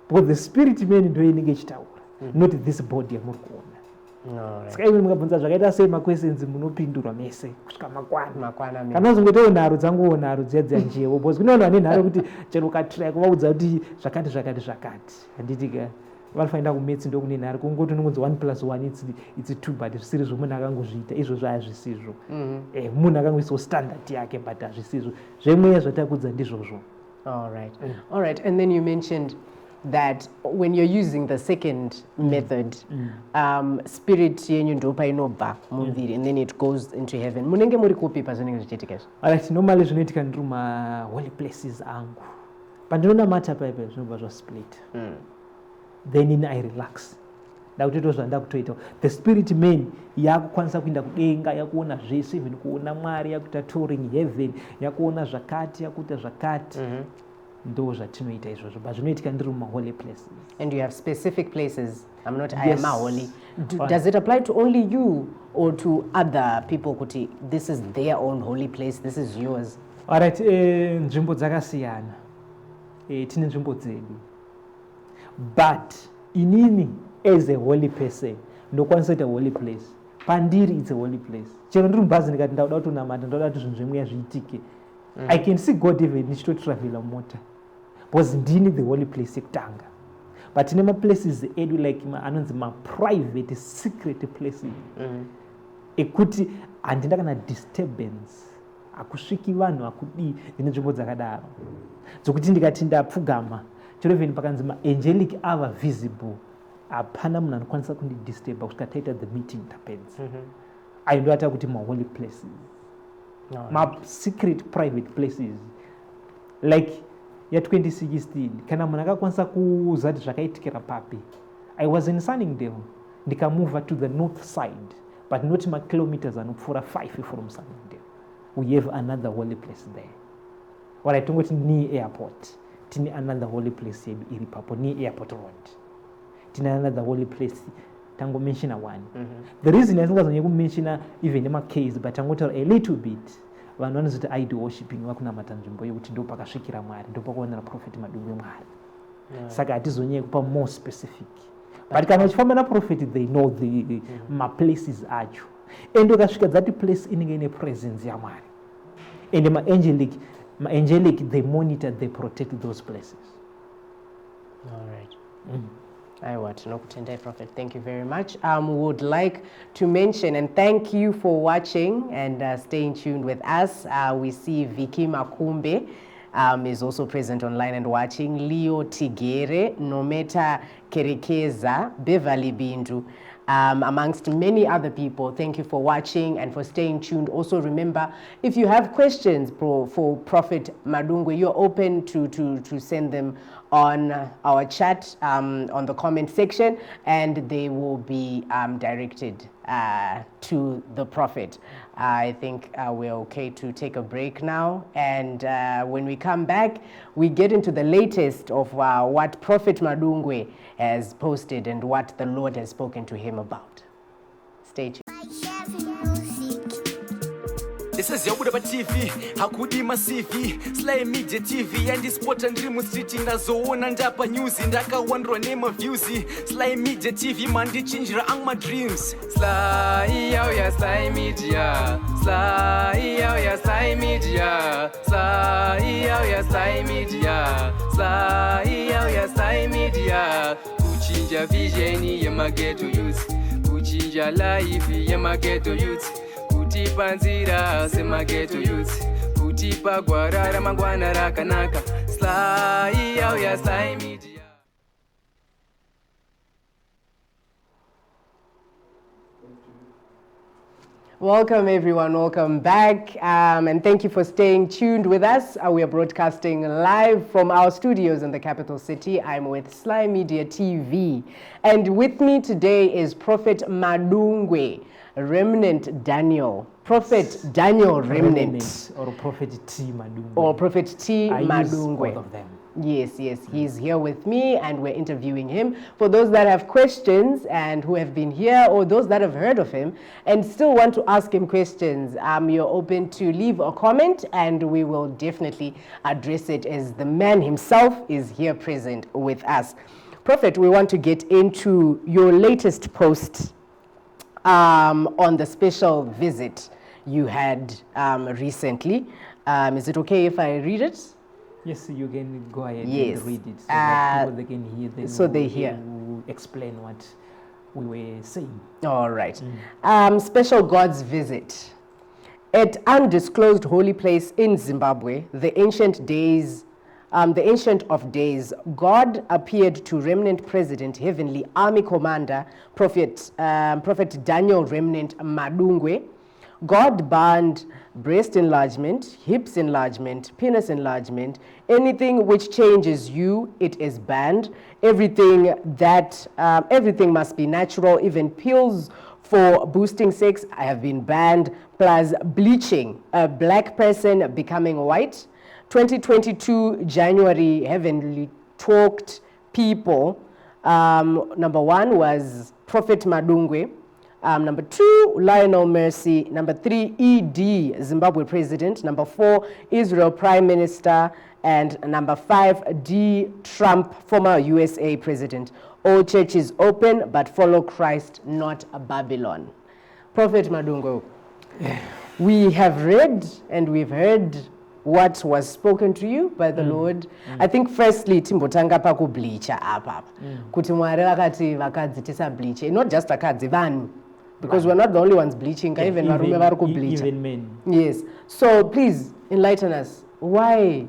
But the spirit man ndo inenge ichitaura. Not this body yamuri kuona. Saka even mukabvunza zvakaita sei maquestions munopindurwa mese kusvika makwana. Kana uzongoitawo nharo dzanguwo nharo dziya njewo because kune vanhu vane nharo kuti chero ukatry kuvaudza kuti zvakati handitika vanofanira kumetsi ndokune nharo kungoti unongonzi 1+1 it's 2 but zvisiri zvomunhu akangozviita izvozvo hazvisizvo munhu akangoisawo standard yake but hazvisizvo zvemweya zvatakudza ndizvozvo. All right. And then you mentioned that when you're using the second method, spirit yenyu ndo painobva muviri and then it goes into heaven. Munenge muri kupi pazvinenge zvichiitika izvo? Alright, normally zvinoitika ndiri holy places angu. Pandinonamata paipa zvinobva zvasplit. Then I relax. Ndakutoita zvanda kutoita. The spirit man yakukwanisa kuinda kudenga yakuona zvese even kuona Mwari yakuita touring heaven yakuona zvakati yakuita zvakati. Ndo zvatinoita izvozvo but zvinoitika ndiri holy places. And you have specific places. I am a holy. Does it apply to only you or to other people kuti this is their own holy place, this is yours? Alright, nzvimbo dzakasiyana. Tine nzvimbo dzedu. But inini as a holy person ndokwanisa kuita holy place. Pandiri it's a holy place. Chero ndiri mubhazi ndikati ndauda kutonamata ndauda kuti zvinhu zvemweya zviitike. I can see God even nichitotravela mota because ndini the holy place yekutanga but tine maplaces edu like anonzi private secret places ekuti handina kana disturbance akusviki vanhu akudii ine nzvimbo dzakadaro dzokuti ndikati ndapfugama chero even pakanzi angelic ava visible hapana munhu anokwanisa kundidisturba kusvika taita the meeting tapedza ayo ndo ata kuti holy places. Secret private places like ya 2016 kana munhu akakwanisa kuziva kuti zvakaitikira papi. I was in Sunningdale ndikamove to the north side but not kilometers anopfuura 5 from Sunningdale. We have another holy place there. Alright, tongoti ni airport tine another holy place yedu iri papo ni airport road tine another holy place tangomenshina one. The reason asingazonye kumenshina even case but tangotaura a little bit vanhu vanozoti idol worshiping vakunamata nzvimbo yekuti ndo pakasvikira Mwari ndo pakuonera Prophet Madungwe Mwari. Saka hatizonye kupa more specific but kana uchifamba naProphet they know the places acho and ukasvika dzati place inenge ine presence yaMwari and angelic they monitor, they protect those places. All right. I want to know Prophet. Thank you very much. Would like to mention and thank you for watching and staying tuned with us. We see Vicky Makumbe is also present online and watching. Leo Tigere, Nometa Kerekeza, Beverly Bindu, amongst many other people. Thank you for watching and for staying tuned. Also remember, if you have questions for Prophet Madungwe, you're open to send them on our chat on the comment section and they will be directed to the Prophet. I think we're okay to take a break now, and when we come back we get into the latest of what Prophet Madungwe has posted and what the Lord has spoken to him about. Stay tuned. This is Yabuda TV, Hakudi Masivi, SlyMedia TV, and this sport and dream street in the zone and up news in Daka one name of views. SlyMedia TV, Mandi change my dreams. SlyMedia, SlyMedia, SlyMedia, SlyMedia, SlyMedia. Kuchinja vision ya ghetto youth, kuchinja life ya ghetto youth. Kutipa nzira sema ghetto youth, kutipa gwarara mangwana rakanaka. SlyMedia. Welcome everyone, welcome back, and thank you for staying tuned with us. We are broadcasting live from our studios in the capital city. I'm with SlyMedia TV, and with me today is Prophet Madungwe, Remnant Daniel. Prophet Daniel Remnant. Or Prophet T. Madungwe. Or Prophet T. I Madungwe. use both of them. Yes, he's here with me and we're interviewing him. For those that have questions and who have been here, or those that have heard of him and still want to ask him questions, you're open to leave a comment and we will definitely address it as the man himself is here present with us. Prophet, we want to get into your latest post on the special visit you had recently. Is it okay if I read it? Yes, you can go ahead Yes. and read it so that people they can hear. Then So they hear. we'll explain what we were saying. All right. Special God's visit. At undisclosed holy place in Zimbabwe, the ancient of days, God appeared to remnant president, heavenly army commander, Prophet Daniel Remnant Madungwe. God banned breast enlargement, hips enlargement, penis enlargement, anything which changes you, it is banned. Everything must be natural, even pills for boosting sex have been banned, plus bleaching, a black person becoming white. 2022 January, heavenly talked people. Number 1 was Prophet Madungwe. Number 2, Lionel Mercy. Number 3, ED, Zimbabwe President. Number 4, Israel Prime Minister. And number 5, D. Trump, former USA President. All churches open, but follow Christ, not Babylon. Prophet Madungwe, we have read and we've heard what was spoken to you by the Lord. I think firstly timbotanga pa ku bleacher apa. Kuti Mwari vakati vakadzi tisa bleach, not just akadzi vanhu. Because we're not the only ones bleaching, even varume vari ku bleach. Even men. Yes. So please enlighten us. Why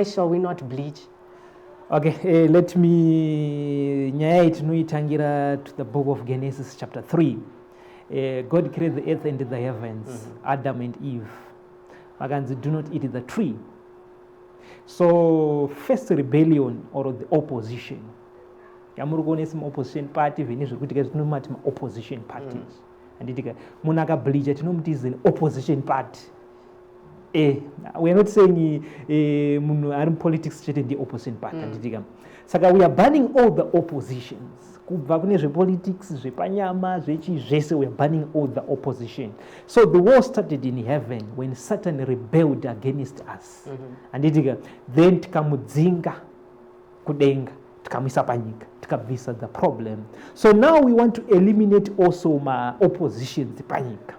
shall we not bleach? Okay, let me tinoitangira to the book of Genesis chapter 3. God created the earth and the heavens, Adam and Eve. Maganzi, do not eat the tree. So first rebellion or the opposition. Some opposition party, opposition parties. And Munaka Bleacher, is an opposition party. We are not saying politics in the opposition party. So we are banning all the oppositions. Politics, we are banning all the opposition. So the war started in heaven when Satan rebelled against us. And then tikamudzinga kudenga tikamisapanyika tikabvisa the problem. So now we want to eliminate also my opposition panyika.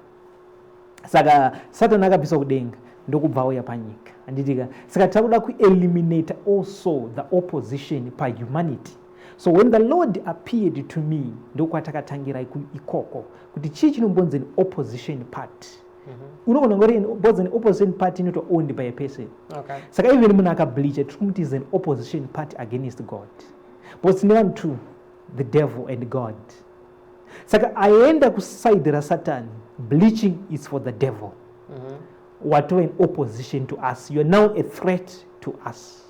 Saka Satan akabvisa kudenga ndokubva uya panyika. Anditika saka takuda ku eliminate also the opposition pa humanity. So when the Lord appeared to me, ndokwatakatangira ikoko kuti chi chinombonza an opposition party. Unoona ngori an opposition party not owned by a person. Okay. Saka even munaka bleach it is an opposition party against God. But it's not true, the devil and God. Saka aenda kusaidira Satan, bleaching is for the devil. What in opposition to us, you are now a threat to us.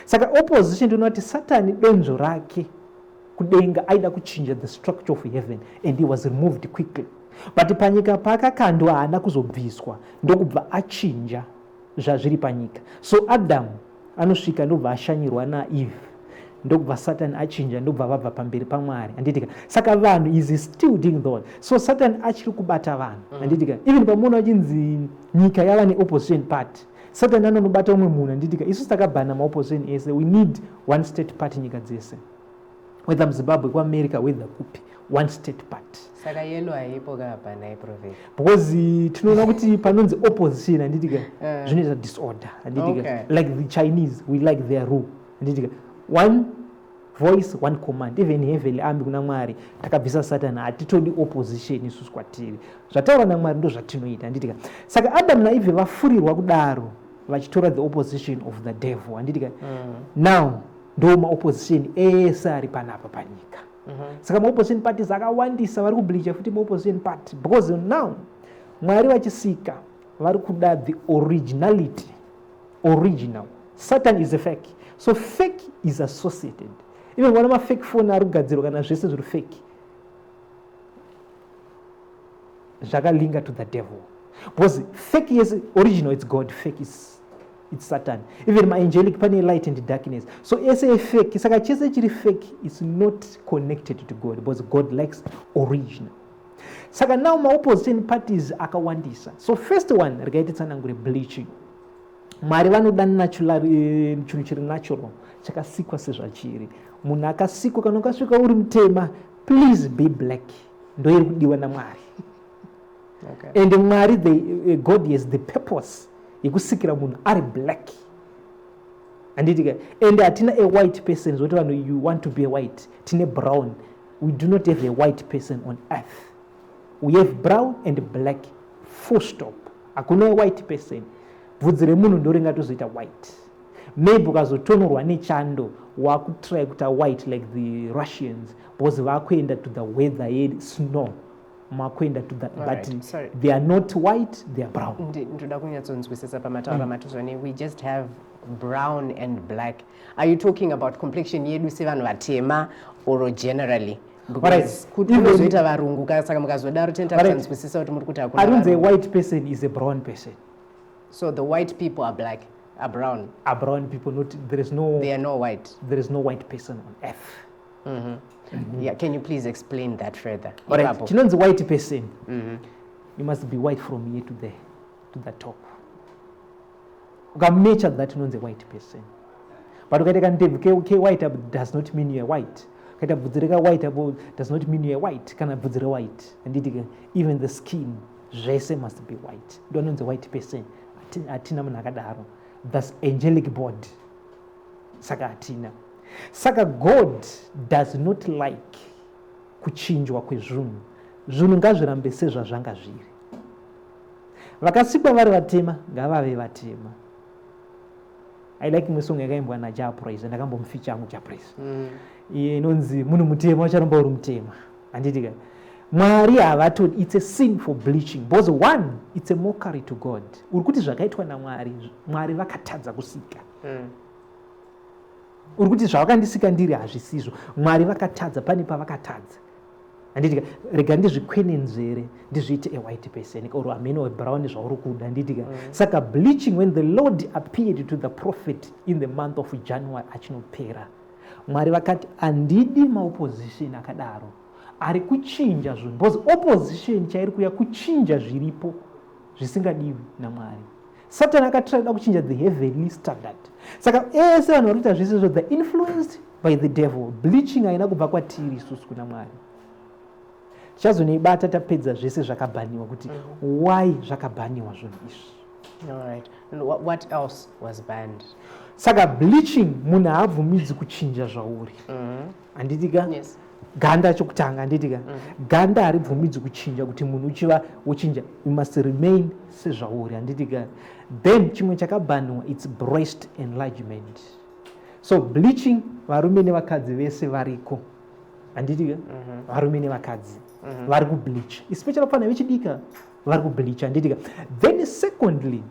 Saka opposition to not Satan donzo rake kudenga aida kuchinja the structure of heaven, and he was removed quickly. But panyika paka kandwa ana kuzobviswa ndokubva achinja zvazviri panyika. So Adam anosvika ndobva ashanyirwa naEve ndokubva Satan achinja ndokubva vabva pamberi paMwari handitika saka vanhu is still doing that so Satan achiri kubata vanhu handitika even pamuona vachinzi nyika yava neopposition party Satan anonobata umwe munhu handitika isusu takabhana maopposition ese we need one state party nyika dzese whether muZimbabwe kuAmerica whether kupi one state party saka yellow haipo kapa nai Prophet because tinoona kuti panonzi opposition handitika zvinoita disorder handitika like the Chinese we like their rule handitika one voice one command even heavenly army kuna Mwari takabvisa Satan hatitodi opposition isusu kwatiri zvataura naMwari ndo zvatinoita handitika saka Adam naEve vafurirwa kudaro vachitora the opposition of the devil handitika now ndo maopposition ese ari panapa panyika saka maopposition parties akawandisa vari kubleacha futi maopposition party because now Mwari vachisika vari kuda the original Satan is a fake so fake is associated even one of my fake phone ari kugadzirwa kana zvese zviri fake zvakalinga to the devil because fake is original it's God fake is it's Satan even my angelic pane light and darkness so ese fake saka chese chiri fake is not connected to God because God likes original saka now my opposition parties akawandisa so first one rikaita tsanangure bleaching Mwari vanoda natural chinhu chiri natural chakasikwa sezvachiri munhu akasikwa kana ukasvika uri mutema please be black ndo iri kudiwa naMwari and Mwari God has the purpose yekusikira munhu ari black handitika and hatina a white person zvoti vanhu you want to be a white tine brown we do not have a white person on earth we have brown and black full stop hakuna a white person bvudzi remunhu ndo ringatozoita white maybe ukazotonorwa nechando wakutry kuita white like the Russians because vakuenda to the weather yed snow makuenda to that but they are not white they are brown ndoda kunyatsonzwisisa pamataura matuzvani we just have brown and black are you talking about complexion yedu sevanhu vatema or generally because kunozoita varungu saka mukazodaro tentakunzwisisa kuti muri kuti hakuna arunze a white person is a brown person so the white people are black are brown people not they are no white there is no white person on earth yeah, can you please explain that further? Alright, chinonzi white person. You must be white from here to the top. Ukamecha that chinonzi white person. But ukaita kandevu ke white does not mean you are white. Ukaita bvudzi reka white does not mean you are white. Kana bvudzi re white. And even the skin zvese must be white. Ndononzi white person. Atina munhu akadaro. That's angelic body. Saka atina. Saka God does not like kuchinjwa kwezvinhu zvinhu ngazvirambe sezvazvanga zviri vakasikwa vari vatema ngavave vatema I like musong yakaimbwa naJapraise ndakambomuficha changu Japraise inonzi munhu mutema ucharamba uri mutema handitika Mwari havatodi it's a sin for bleaching because one it's a mockery to God uri kuti zvakaitwa naMwari vakatadza kusika uri kuti zvavakandisika ndiri hazvisizvo Mwari vakatadza pane pavakatadza handitika rega ndizvikwenenzvere ndizviite a white person or ameno brown zvauri kuda handitika saka bleaching when the Lord appeared to the prophet in the month of January achinopera Mwari vakati handidi maopposition akadaro ari kuchinja zvinhu because opposition chairi kuya kuchinja zviripo zvisingadiwi naMwari Satan akatrada kuchinja the heavenly standard saka ese vanhu vari kuita zvese they are influenced by the devil bleaching haina kubva kwatiri isusu kuna Mwari tichazoneibata tapedza zvese zvakabhaniwa kuti why zvakabhaniwa zvinhu izvi alright what else was banned saka bleaching munhu haabvumidzi kuchinja zvauri handitika yes ganda chokutanga handitika ganda haribvumidzi kuchinja kuti munhu uchiva uchinja you must remain sezvauri handitika then chimwe chakabhanwa it's breast enlargement so bleaching varume nevakadzi vese variko handitika varume nevakadzi vari kubleach especially pafana vechidika vari kubleach handitika then secondly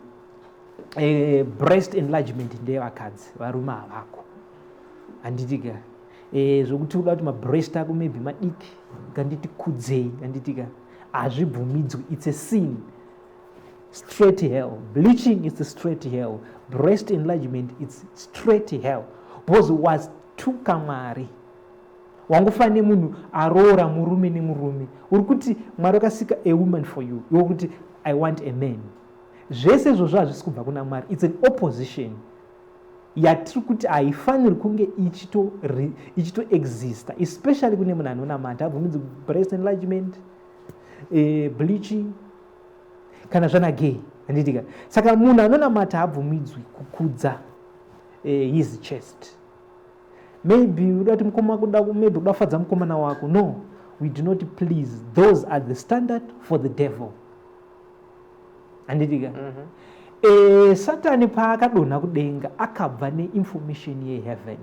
breast enlargement ndeyevakadzi varume havako handitika zvokuti uda kuti mabreast ako maybe madiki nganditi kudzei handitika hazvibvumidzwi it's a sin straight hell bleaching is a straight hell breast enlargement it's straight hell because was kutuka Mwari. Wangofane munhu aroora murume nemurume. Uri kuti Mwari akasika a woman for you. Iwe kuti I want a man. Zvese izvozvo hazvisi kubva kuna Mwari. It's an opposition. Yatiri kuti haifaniri kunge ichito exista, especially kune munhu anonamata abvumidzi breast enlargement, bleaching kana zvana gay. Handitika. Saka munhu anonamata abvumidzwi kukudza his chest. Maybe udati mukoma kuda maybe udafadza mukomana wako. No, we do not please. Those are the standard for the devil. Handitika. Satani paakadonha kudenga akabva neinformation yeheaven.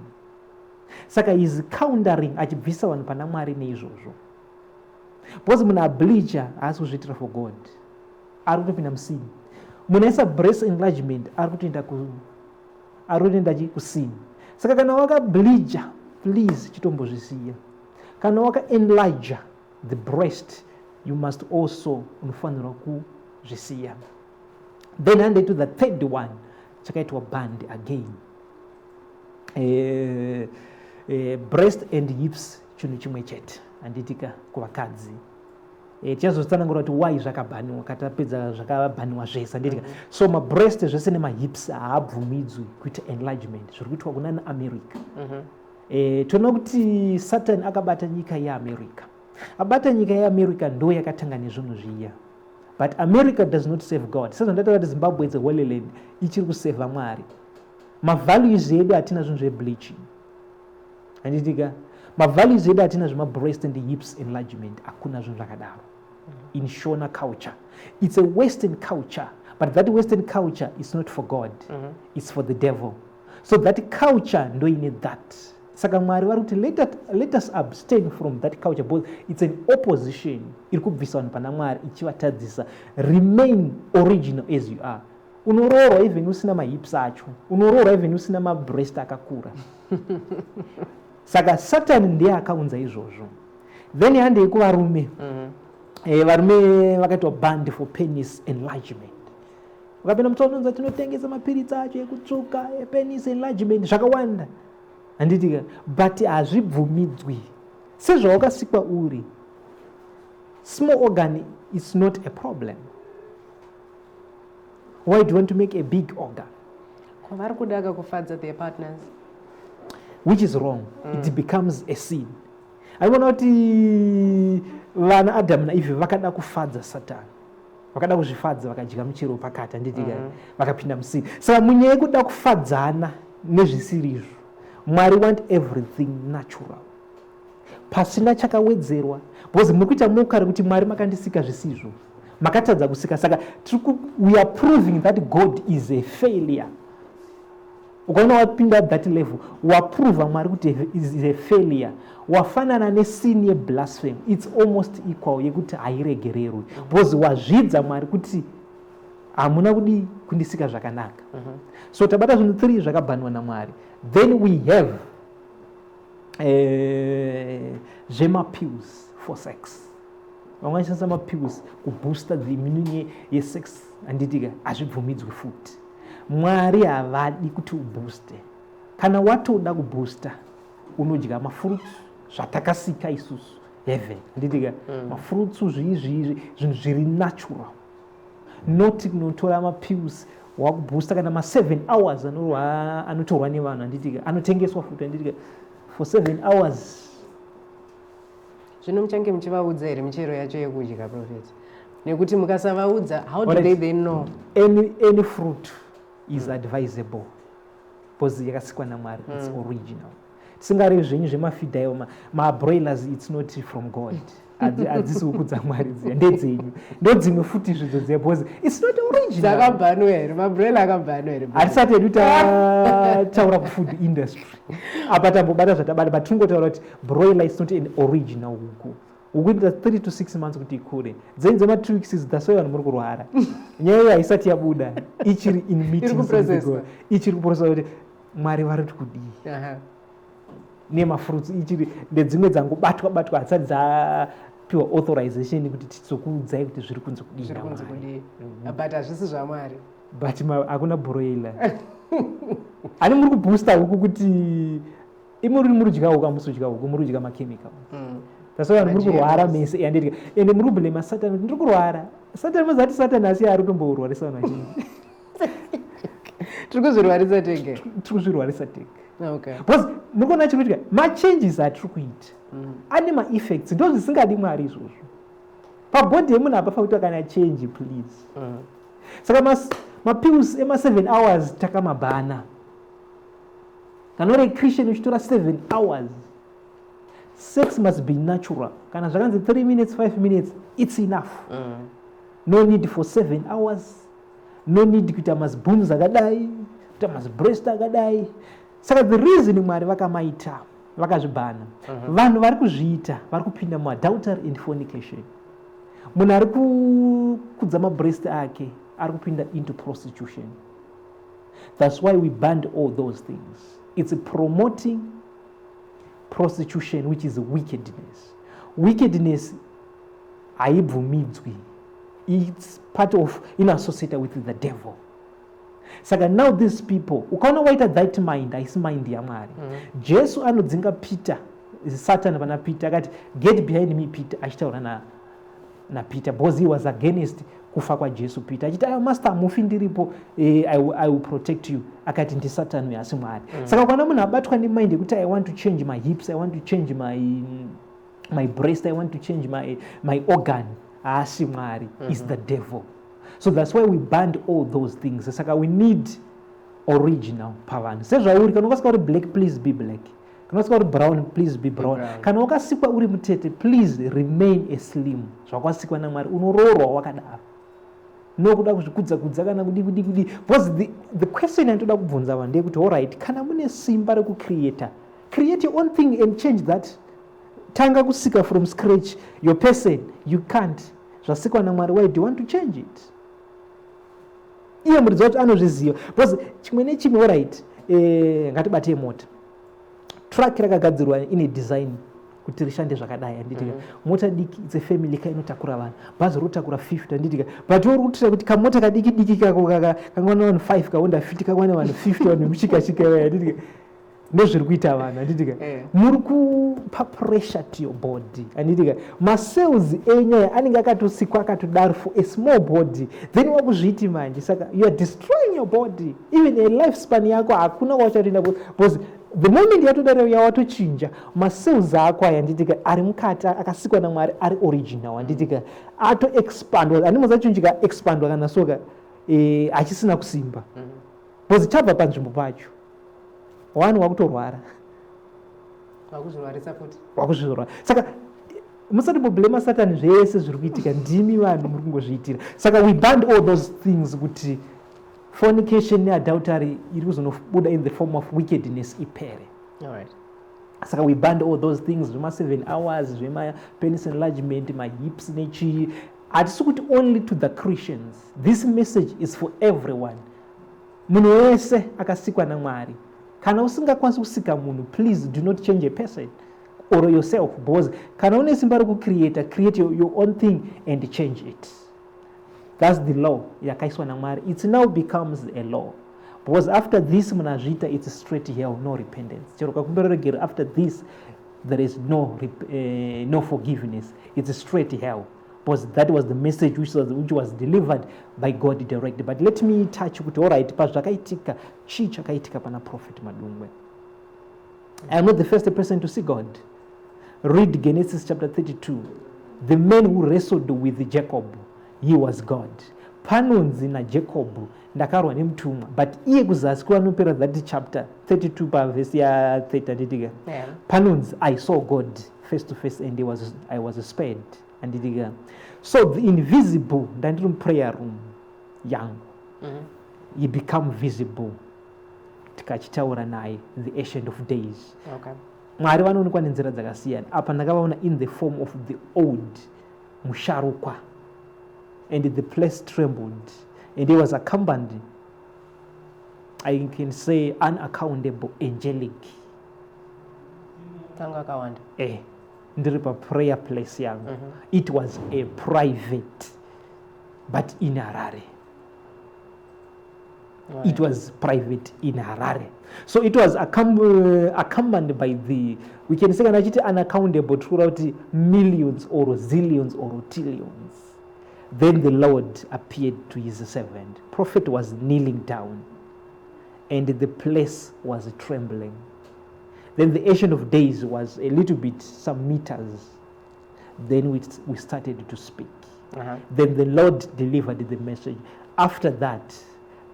Saka is countering achibvisa vanhu pana Mwari neizvozvo. Because munhu ableacher haasi kuzviitira for God. Ari kutopinda musini. Munhu aisa breast enlargement ari kutoenda kusini. Saka kana wakableacher, please chitombozvisiya. Kana waka-enlarge the breast, you must also unofanirwa kuzvisiya. Then handed to the third one, chakaitwa band again. Breast and hips chinhu chimwe chete. Handitika kuvakadzi. Tichazotsanangura kuti why zvakabhaniwa katapedza zvakabhaniwa zvese. Handitika. So mabreast zvese nemahips haabvumidzwi kuita enlargement. Zviri kuitwa kuna America. Toona kuti Satan akabata nyika yeAmerica. Abata nyika yeAmerica ndo yakatanga nezvinhu zviya. But America does not save God. Sasa ndataura kuti Zimbabwe is a holy land. Ichiri kuseva Mwari. Mavalues edu hatina zvinhu zvebleaching. Handitika. Mavalues edu hatina zvemabreast and hips enlargement. Hakuna zvinhu zvakadaro. In Shona culture. It's a Western culture. But that Western culture is not for God. It's for the devil. So that culture ndo ine that. Saka Mwari vari kuti let us abstain from that culture because it's an opposition. Iri kubvisa vanhu pana Mwari ichivatadzisa. Remain original as you are. Unoroorwa even usina mahips acho. Unoroorwa even usina mabreast akakura. Saka Satan ndiye akaunza izvozvo. Then handei kuvarume. Varume vakaitwa band for penis enlargement. Ukapinda mutsononza tinotengesa mapiritsi acho ekutsvuka penis enlargement zvakawanda. Handitika, but hazvibvumidzwi. Sezvawakasikwa uri, small organ is not a problem. Why do you want to make a big organ? Kwavari kudaga kufadza their partners. Which is wrong. It becomes a sin. Aibona kuti vana Adam naEve vakada kufadza Satan. Vakada kuzvifadza vakadya muchero pakati. Handitika, vakapinda musini. Saka munyaya yekuda kufadzana nezvisiri izvo, Mwari want everything natural. Pasina chakawedzerwa. Because muri kuita mukari kuti Mwari makandisika zvisizvo. Makatadza kusika. Saka we are proving that God is a failure. Ukaona wapinda that level, waprove Mwari kuti is a failure. Wafanana nesin yeblasphemy. It's almost equal yekuti hairegererwi. Because wazvidza Mwari kuti hamuna kundisika zvakanaka. So tabata zvinhu 3 zvakabhanwa naMwari. Then we have pills for sex. Vamwe pills kubooster the immunity yesex. Handitika hazvibvumidzwi futi. Mwari havadi kuti ubooste. Kana watoda kubooster, unodya mafruits zvatakasika isusu heaven. Handitika mafruits zvinhu zviri natural. Not kunotora mapills wakubooster kana ma7 hours anotorwa nevanhu. Handitika anotengeswa futi. Handitika for 7 hours. Zvino muchange muchivaudza here michero yacho yekudya, Prophet? Nekuti mukasavaudza, how do they then know? Any fruit is advisable because yakasikwa naMwari. It's original. Tisingarevi zvenyu zvemafidha iwo mabroilers, it's not from God. Adzisi kukudza Mwari dziya ndedzenyu. Ndodzimwe futi zvidzo dziya because it's not original. Dzakabhanwa here, mabroiler akabhanwa here. Hatisati hedu taura kufood industry. Apa tambobata zvatabata, but tingotaura kuti broiler is not an original huku. Ukuita 3 to 6 months kuti ikure. Dzenyu dzema2 weeks that's why vanhu muri kurwara. Nyaya haisati yabuda. Ichiri in meetings. Ichiri kuprocessa kuti Mwari vari kudii. Nemafruits ichiri ndedzimwe dzangobatwa hatisati dzapiwa authorization kuti tizokuudzai kuti zviri kunzi kudii. But hazvisi zvaMwari. But hakuna broiler. Ani muri kubooster huku kuti imuri murudya uka musudya uku murudya machemical. That's why muri kurwara mese ende muri kublema Satan ndiri kurwara. Satan mazati Satan asi ari kutomborwarisa vanhu vazhinji. Tiri kuzvirwarisa tege. Tiri kuzvirwarisa tege. Okay. Because mukuona chiri kuitika machanges atiri kuita ane maeffects ndo zvisingadi Mwari izvozvo. Pabhodhi yemunhu apa fakuti kana change please. Saka mapills ema 7 hours takamabhana. Kana uri Christian uchitora 7 hours. Sex must be natural. Kana zvakanzi 3 minutes, 5 minutes, it's enough. No need for 7 hours. No need kuita masboobs akadai, kuita masbreast akadai. Saka the reason Mwari vakamaita, vakazvibhana. Vanhu vari kuzviita, vari kupinda muadultery and fornication. Munhu ari kudza mabreast ake, ari kupinda into prostitution. That's why we banned all those things. It's promoting prostitution, which is wickedness. Wickedness, haibvumidzwi. It's part of, associated with the devil. Saka now these people, ukaona waita that mind, haisi mind yaMwari. Jesu anodzinga Peter, Satan pana Peter, akati get behind me Peter, achitaura na Peter, because he was against kufa kwa Jesu. Peter achiti master mufi ndiripo, I will protect you. Akati ndi Satan asi Mwari. Saka kana munhu abatwa ndi mind yekuti I want to change my hips, I want to change my breast, I want to change my organ, asi Mwari is the devil. So that's why we banned all those things. Saka we need original pavanhu. Sezvauri kana ukasika uri black, please be black. Kana ukasika uri brown, please be brown. Kana ukasikwa uri mutete, please remain a slim. Zvakasikwa naMwari unoroorwa wakadaro. Nokuda kuzvikudza kana kudi. Because the question antoda kubvunza vanhu ndeyekuti alright, kana mune simba rekucreator, create your own thing and change that. Tanga kusika from scratch your person, you can't. Zvasikwa naMwari, why do you want to change it? Iye muridzi wacho anozviziva. Because chimwe nechimwe alright, ngatibate mota. Truck rakagadzirwa ine design kuti rishande zvakadai handiti mota diki it's a family car inotakura vanhu. Bhazi rotakura 50 handiti but urikutira kuti kamota kadiki diki kangwana vanhu 5 kaunda 50 kangwana vanhu 50 vanhu muchikashika handiti ndozviri kuita vanhu handiti muri kupa pressure to your body handiti macells enyaya anenge akatosikwa akatodaro for a small body then wakuzviti manje saka you are destroying your body even a lifespan yako hakuna kwachatoenda because the moment yatodaro yawatochinja macells ako aya handitika ari mukati akasikwa naMwari ari original handitika ato expandwa andimozachinjika expandwa kana soka achisina kusimba because chabva panzvimbo pacho vanhu vakutorwara vakuzvirwara saka musati problema Satan zvese zviri kuitika ndimi vanhu muri kungozviitira saka we banned all those things kuti fornication neadultery iri kuzonobuda in the form of wickedness ipere. Alright. Saka we banned all those things zvema 7 hours zvema penis enlargement mahips nechi hatisi kuti only to the Christians. This message is for everyone. Munhu wese akasikwa naMwari. Kana usingakwanisi kusika munhu, please do not change a person or yourself because kana une simba create your own thing and change it. That's the law yakaiswa naMwari. It now becomes a law because after this munazvita it's straight hell, no repentance. After this there is no forgiveness. It's straight hell because that was the message which was delivered by God directly. But let me touch with alright pazvakaitika chi chakaitika pana Prophet Madungwe. I am not the first person to see God. Read Genesis chapter 32. The man who wrestled with Jacob, he was God. Panonzi na Jacob ndakarwa nemutumwa, but iye kuzasi kuvanopera that chapter 32 verse ya 30 panonzi I saw God face to face and I was spared and so the invisible ndandiri prayer room young he become visible tikachitaura naye the ancient of days. Okay. Mwari vanoonekwa nenzira dzakasiyana. Apa ndakavaona in the form of the old musharukwa and the place trembled and he was accompanied, I can say, unaccountable angelic. Ndiri pa prayer place yangu. It was a private but in Harare. Right. It was private in Harare. So it was accompanied by we can say unaccountable throughout millions or zillions or trillions. Then the Lord appeared to his servant. Prophet was kneeling down, and the place was trembling. Then the Ancient of Days was a little bit, some meters. Then we started to speak. Then the Lord delivered the message. After that,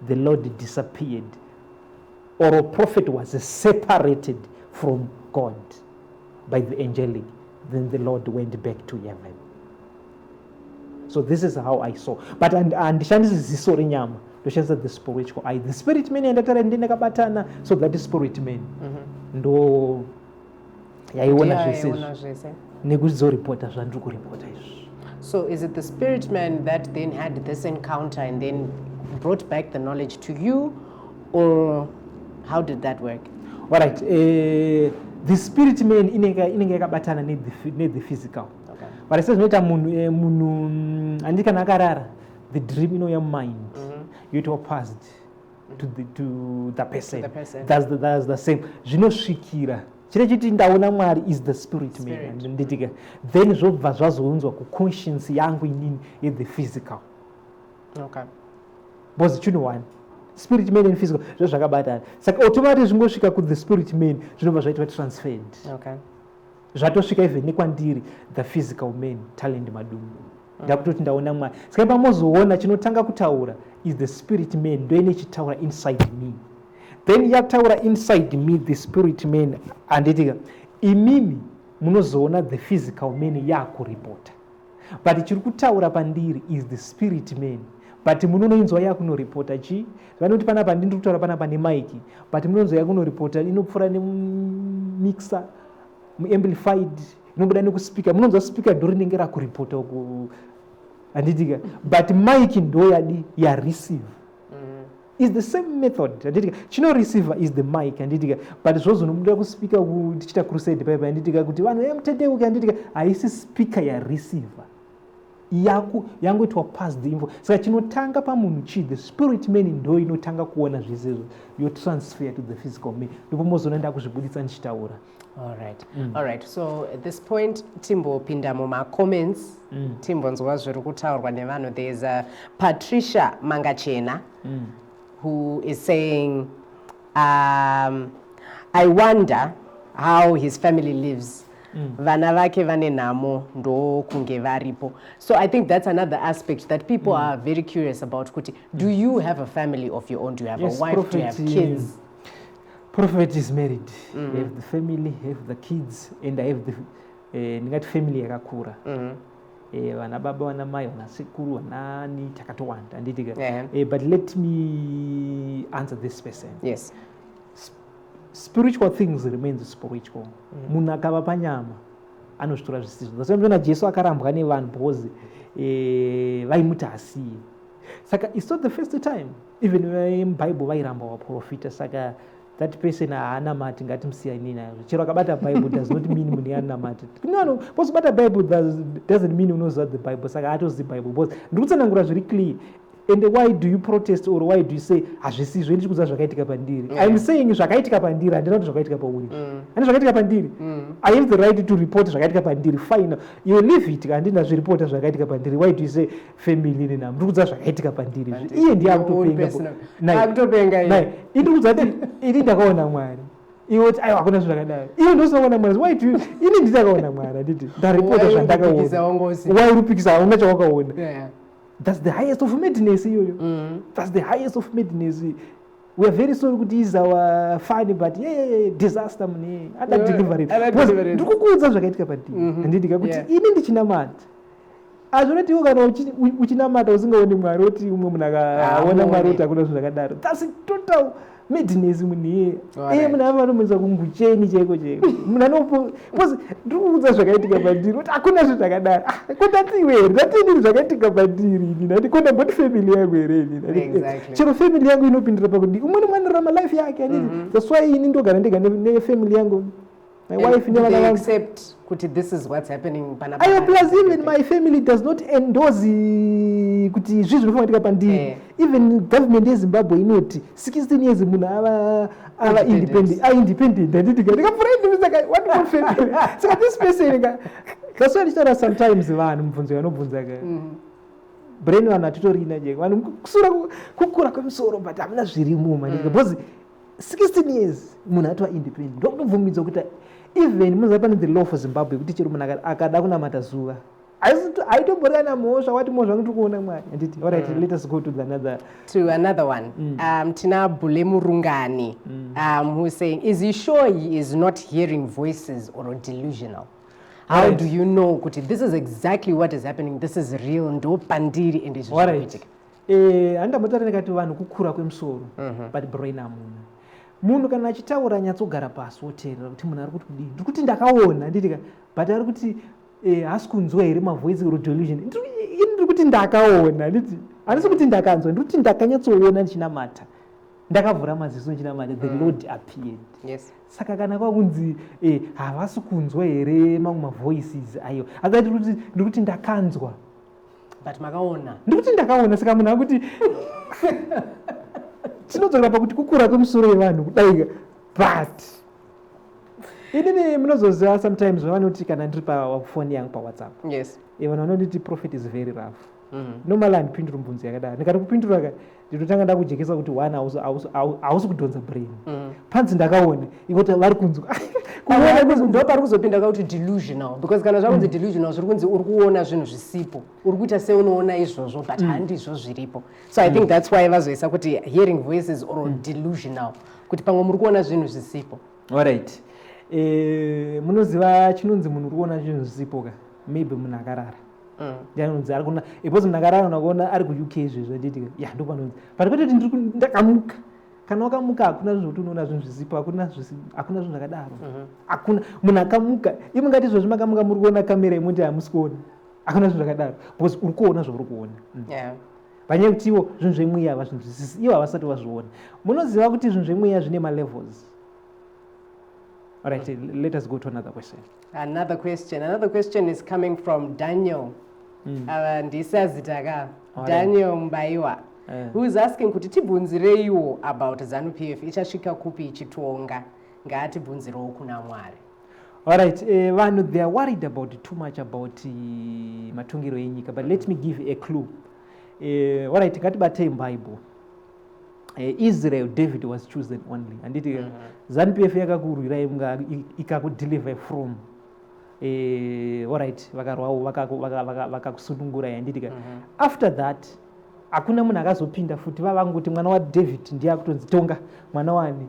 the Lord disappeared. Or a prophet was separated from God by the angelic. Then the Lord went back to heaven. So this is how I saw. But and zisori nyama. The spiritual eye. The spirit man and the so that is spirit man. Ndo yaiona zvese. Nekuzoripota zvandikuripota izvi. So is it the spirit man that then had this encounter and then brought back the knowledge to you, or how did that work? All right. The spirit man inenge yakabatana need the physical. Okay. But it says not munu andikana akarara, the dream in your mind, you to passed to the person. To the person. That's the same. Zvinosvikira. Chirechiti ndaona Mwari is the spirit man. Then zvobva zvazounzwa conscience yangu inini is the physical. Okay. Because one spirit man and physical zvakabatana. Saka automatically zvingosvika ku the spirit man zvinobva zvaitwa transferred. Okay. Zvatosvika even nekwandiri the physical man talent Madungwe. Ndakutoti ndaona Mwari. Saka pamozoona chinotanga kutaura is the spirit man ndoine chitaura inside me. Then yataura inside me the spirit man anditika imimi munozoona the physical man yakuripota. But chiri kutaura pandiri is the spirit man. But munoinzwa yakunoripota chi vanoti panapa ndiri kutaura panapa nemic, but munonzwa yakunoripota inopfuura nemixer amplified inobuda nekuspeaker, munonzwa speaker ndorinenge rakuripota uku anditika, but mic ndo ya receive. Is the same method. Chino receiver is the mic anditika, but zvozo nomuda kuspeaker tichita crusade paipa anditika kuti vanhu emutendeuke anditika haisi speaker ya receiver yangu it was pass the info. Saka chinotanga pamunhu chi the spirit man ndo inotanga kuona zvisezvo you transfer to the physical man. Ndipo mozona ndakuzvibuditsa ndichitaura. All right. So at this point, Timbo pinda muma comments. Timbo nzwa zviri kutaurwa nevanhu. There's a Patricia Mangachena who is saying, I wonder how his family lives. Vana vake vane namo ndo kunge varipo. So I think that's another aspect that people are very curious about. Do you have a family of your own? Do you have a wife? Prophet, do you have kids? Prophet is married. I have the family, have the kids, and I have the family yakakura. Vana baba vana mai vana sekuru vanani takatowanda anditika. But let me answer this person. Yes. Spiritual things remains spiritual. Munhu akava panyama anozvitora zvisizvo. Zasemona Jesu akarambwa nevanhu because vaimuti asiye. Saka it's not the first time. Even in Bible vairamba vaprofita. Saka that person haana mati ngatimsiyani naye. Chero akabata Bible does not mean munhu haana mati. No, because bata Bible doesn't mean unoziva the Bible. Saka hatozivi Bible. Because ndikutsanangura zviri clear. And why do you protest or why do you say hazvisizvo ndiri kuziva zvakaitika pandiri? I'm saying zvakaitika pandiri handina kuti zvakaitika pauri. Handina zvakaitika pandiri. I have the right to report zvakaitika pandiri. Fine. You leave it handina zviripota zvakaitika pandiri. Why do you say family nina ndiri kuziva zvakaitika pandiri? Iye ndiye akutopenga. Akutopenga iye. Nayi ndiri kuziva kuti ini ndakaona Mwari. Iwe kuti aiwa hakuna zvakadaro. Iwe ndosinaona Mwari. Why do you ini nditakaona Mwari anditi ndaripota zvandakaona. Wairupikisa hauna chawakaona. That's the highest of madness. That's the highest of madness. We are very sorry kuti is our funny but disaster mune ada delivery. Ndikukuudza zvakaitika pandiri. Andidika kuti ini ndichinamata. Azvonoti kana uchinamata usingaoni Mwari oti umwe munhu akaona Mwari oti hakuna zvakadaro. That's total madness mune. Munhu anomenza kungucheni cheko. Munhu anopo because ndikuudza zvakaitika pandiri kuti hakuna zvakadaro. Kotatiwe here ndatini zvakaitika pandiri ini ndikona ngoti family yangu here ini. Chero family yangu inopindira pakuti umwe mwana rama life yake anditi. That's why ini ndogara ndega ne family yangu. My wife never accept kuti this is what's happening panapa. Plus even my family does not endorse kuti zvinhu zvinofanira pandiri even government yeZimbabwe inoti 16 years munhu ava independent ndikapfuraindisaka what more family saka this person kaswanditaura sometimes vanhu mubvunzo vanobvunza brain vanhu hatitorina je vanhu kusura kukura kwemusoro but hamuna zvirimo maningi because 16 years munhu atova independent ndokutobvumidzwa kuti even munhu pane the law for Zimbabwe kuti chero munhu akada kunamata zuva aitomborana mhosva wati mhosva kuti kuona mwari anditi all right let us go to another one tina Bule Murungani who's saying is he sure he is not hearing voices or delusional? How do you know kuti this is exactly what is happening, this is real ndo pandiri and is poetic? Andambotaura ndikati vanhu kukura kwemusoro but brain amuna. Munhu kana achitaura nyatsogara pasi woteerera kuti munhu ari kuti kudini. Ndiri kuti ndakaona nditika but ari kuti hasi kunzwa here mavoice or delusion. Ndiri kuti ndakaona nditi handisi kuti ndakanzwa ndiri kuti ndakanyatsoona ndichinamata. Ndakavhura maziso ndichinamata the Lord appeared. Yes. Saka kana kwakunzi havasi kunzwa here mamwe mavoices ayo akati ndiri kuti ndakanzwa but makaona ndiri kuti ndakaona saka munhu akuti tinodzokera pakuti kukura kwemusoro yevanhu kudaika but inini munozoziva sometimes vanoti kana ndiri pafoni yangu paWhatsApp yes vanhu vanonditi prophet is very rough normally handipindura mubvunzo yakadaro ndikati kupindura ndinotanga ndakujekesa kuti one hausi kudhonza brain panzi ndakaona ikoti vari kunzwa ndo pari kuzopinda kuti delusional because kana zvakunzi delusional zviri kunzi uri kuona zvinhu zvisipo uri kuita seunoona izvozvo but handizvo zviripo so I think that's why vazoisa kuti hearing voices or delusional kuti pamwe muri kuona zvinhu zvisipo. Alright, munoziva chinonzi munhu uri kuona zvinhu zvisipo ka maybe munhu akarara ndanonzi ari kuona because munhu akarara unakuona ari kuUK izvezvo nditika ya ndo panonzi but kwete kuti ndakamuka kana wakamuka hakuna zvokuti unoona zvinhu zvisipo hakuna zvinhu zvakadaro hakuna munhu akamuka ivo ngati izvozvi makamuka muri kuona kamera imoti hamusi kuona hakuna zvinhu zvakadaro because uri kuona zvauri kuona panyaya kuti ivo zvinhu zvemweya hava zvinhu zvisisi ivo havasati vazviona. Munoziva kuti zvinhu zvemweya zvine malevels. All right, let us go to another question. Another question is coming from Daniel. Ndisazitaka Daniel Mbaiwa. Who is asking kuti tibvunzireiwo about ZANU-PF ichasvika kupi ichitonga ngaatibvunzirewo kuna Mwari. All right, vanhu they are worried about too much about matongero enyika, but let me give a clue. All right, ngatibatei Bible. Israel, David was chosen only. And ZANU-PF yakakurwirai ikakudeliver from all right, vakakusunungurai anditika. After that, hakuna munhu akazopinda futi vavangoti mwana waDavid ndiye akutonzi tonga mwana wani.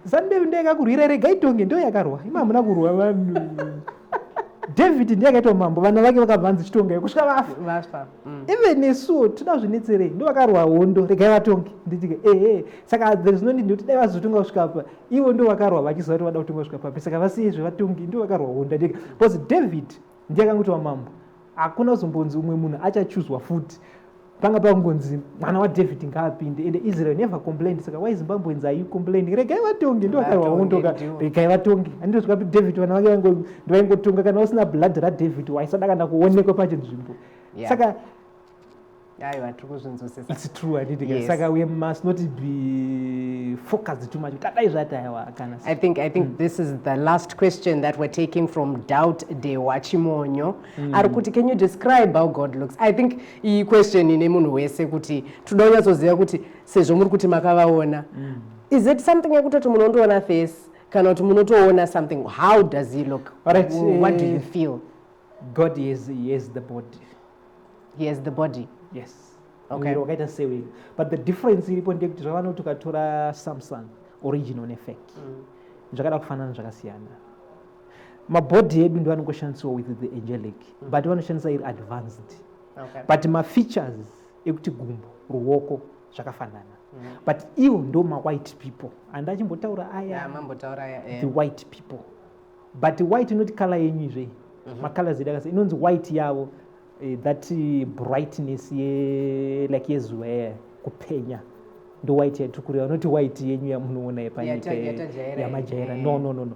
ZANU-PF ndiye yakakurwira regai tonge ndo yakarwa. Ima hamuna kurwa vanhu. David ndiye akaitwa mambo vana vake vakabvanzi chitonga kusvika vafa. Even nesuwo toda zvinetserei ndo vakarwa hondo regai vatonge nditika saka there is no need kuti dai vazotonga kusvika pa ivo ndo vakarwa vachiziva kuti vada kutonga kusvika papi saka vasiye zvevatongi ndo vakarwa hondo nditika because David ndiye akangotwa mambo hakuna kuzombonzi umwe munhu achachuzwa futi panga pangonzi mwana waDavid ngaapinde and Israel never complained saka why Zimbabweans are you complaining regai vatonge ndo vakarwa hondo regai vatonge andizosvika kuti David vana vake vaingotonga kana usina blood raDavid waisada kana kuonekwa pachinzvimbo saka it's true yes. Saka we must not be focused too much. I think this is the last question that we're taking from Doubt De Wachimonyo. Arukuti, can you describe how God looks? I think iyi question ine munhu wese kuti tudonyatsoziva kuti sezvo muri kuti makavaona. Is it something yekutoti munondoona face kana kuti munotoona something? How does he look? Right, what do you feel? God is the body. He has the body. Yes. Okay. But the difference iripo ndekuti zvavano tukatora Samsung original nefake. Zvakada kufanana zvakasiyana. Mabody edu ndo anongoshandiswa with the angelic, but vanoshandisa iri advanced. Okay. But ma-features ekuti gumbo, ruoko zvakafanana. But ivo ndo ma-white people. And achimbotaura aya the white people. But the white not color yenyu zve. Ma-colors edakasa inonzi white yavo. That brightness like yezuva kupenya ndo white yatukurira not white yenyu yamunoona yepanyika yamajaira no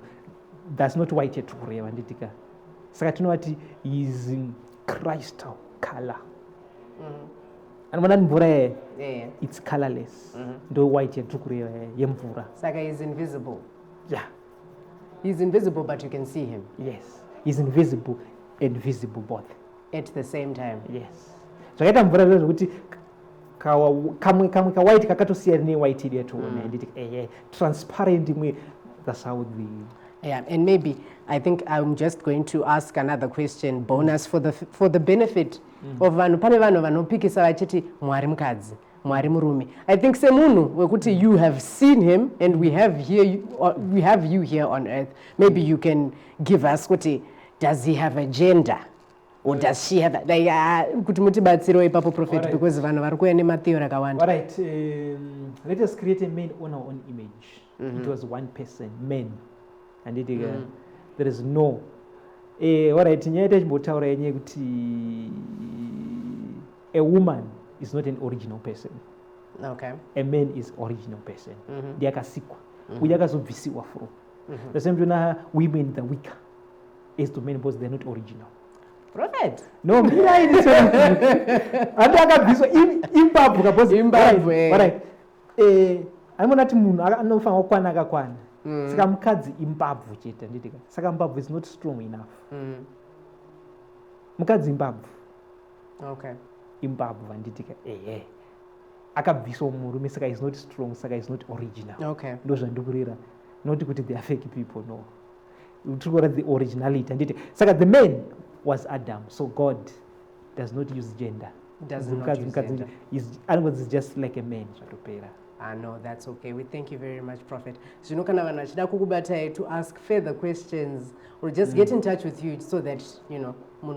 that's not white yatukurira nditika saka tinovati is crystal color and when mvura Yeah. it's colorless ndo white yatukure yemvura Saka he's invisible. yeah He's invisible, but you can see him yes he's invisible and visible both at the same time. yes zvakaita mvura zvekuti kamwe ka white kakatosiyana ne white iri yatoona nditi transparent imwe. That's how the Yeah, and maybe I think I'm just going to ask another question bonus for the benefit of vanhu. Pane vanhu vanopikisa vachiti mwari mukadzi, mwari murume. I think semunhu wekuti you have seen him and we have you here on earth. Maybe you can give us kuti does he have a gender or does she have like kuti mutibatsiro ipapo prophet because vanhu vari kuya nematheory akawanda. All right, let us create a man on our own image. It was one person, man. And there is no all right, a woman is not an original person. Okay. A man is original person. Ndiakasikwa uyakazobvisiwa from. The same way women the weaker is to men because they're not original. Prophet. No, mira ini andakabviswa imbabvu kapozi Zimbabwe. All right. Amunati munhu anofanira kukwana akakwana. Saka mukadzi imbabvu chete nditika. Saka mbabvu is not strong enough. Mukadzi imbabvu. Okay. Imbabvu nditika akabviswa murume saka is not strong, saka is not original. Okay. Ndo zvandikurira. Not kuti they are fake people, no. Utrikora the originality nditika. Saka the man was Adam, so God does not use gender. Does not use gender. Is just like a man. No, that's okay. We thank you very much, Prophet. To ask further questions or just get in touch with you so that, you know, all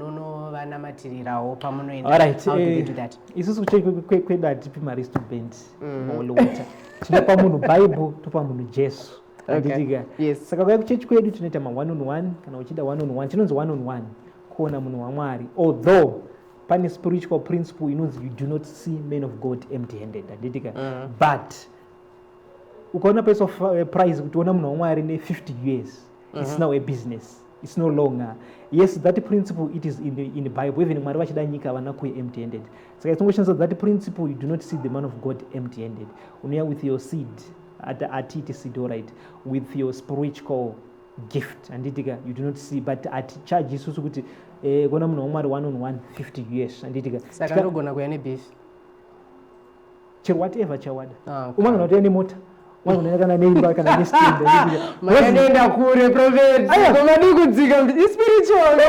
right. How do they do that? This is kweda tipi maristubent olowota. Tinopa munhu Bible, topa munhu Jesu. Okay. Yes. Saka kwa kuchechi kwedu tunoita ma one on one kana uchida one on one. Tinonzi one on one. Kuona munhu wa Mwari. Although pane spiritual principle inonzi you do not see men of God empty-handed. But ukaona price of price kuti ona munhu wa Mwari ne 50 years. It's now a business. It's no longer. Yes, that principle it is in the Bible. Even Mwari vachida nyika vanakuye empty-handed. So it's notion that principle you do not see the man of God empty-handed. Unoya with your seed at seed, all right, with your spiritual gift and you do not see, but at charge is also good. Gona munhu wa Mwari one on one 50 years and saka ndogona kuya ne beef whatever chawada umwana not any motor umwana kana neimba kana nestimbe makanenda kure prophet koma ndikudzika spiritual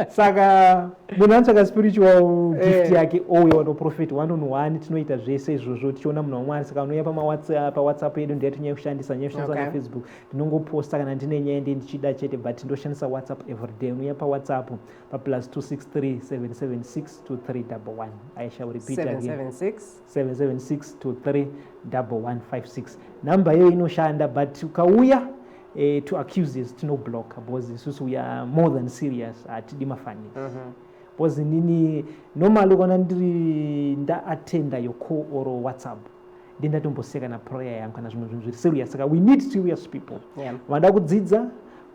saka munhu ansaka spiritual gift yake ouya wano prophet one on one tinoita zvese izvozvo tichiona munhu wa Mwari saka unoya pa WhatsApp yedu ndiye tinyaya kushandisa na Facebook ndinongoposta kana ndine nyaya ndichida chete but ndoshandisa WhatsApp every day unoya pa WhatsApp pa +263 7762311 I shall repeat again 776231156 number hiyo inoshanda but ukauya to accusers to no block because we are more than serious at dimafani because nini normal ukona ndiri nda attenda your call or WhatsApp ndinda tomboseka na prayer yangu kana zvimwe serious saka we need serious people vada kudzidza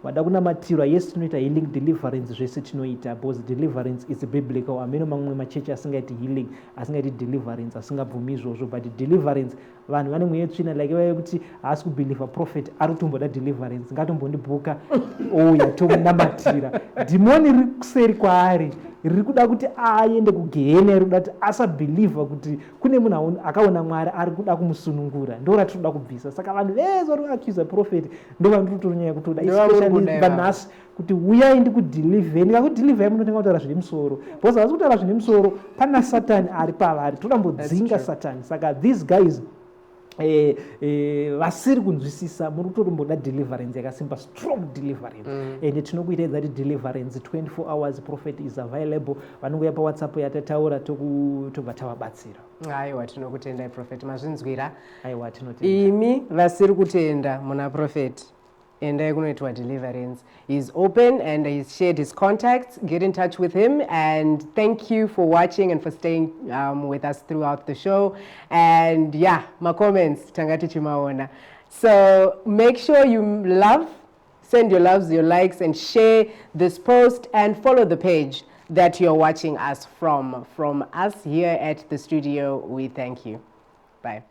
vada kunamatira yes tinoita healing deliverance zvese tinoita because deliverance is biblical. Ameno mamwe machechi asingaiti healing asingaiti deliverance asingabvumi izvozvo but deliverance vanhu vane mweya tsvina like vaye kuti haasi kubelieve prophet ari kutomboda deliverance ngatombondibhuka ouya tomunamatira dhimoni riri kuseri kwaari riri kuda kuti aende kugehena riri kuda kuti asabhilivha kuti kune munhu akaona Mwari ari kuda kumusunungura ndo ratiri kuda kubvisa saka vanhu vese vari kuaccuse prophet ndo vanotonyanya kutoda especially vanhasi kuti uyai ndikudhilivhe ndikakudhilivhai munotenga kutaura zvine musoro because havasi kutaura zvine musoro pana satani ari pavari todambodzinga satani saka these guys vasiri kunzwisisa muri kutotomboda deliverance yakasimba strong deliverance and tinokuita that deliverance 24 hours prophet is available vanongoya pa WhatsApp yatataura tobva tavabatsira aiwa tinokutendai prophet mazvinzwira aiwa tinotenda imi vasiri kutenda muna prophet endai kunoitwa deliverance. He's open and he's shared his contacts. Get in touch with him and thank you for watching and for staying with us throughout the show. And yeah, my comments tangati chimaona. So make sure you love, send your loves, your likes and share this post and follow the page that you're watching us from. From us here at the studio, we thank you. Bye.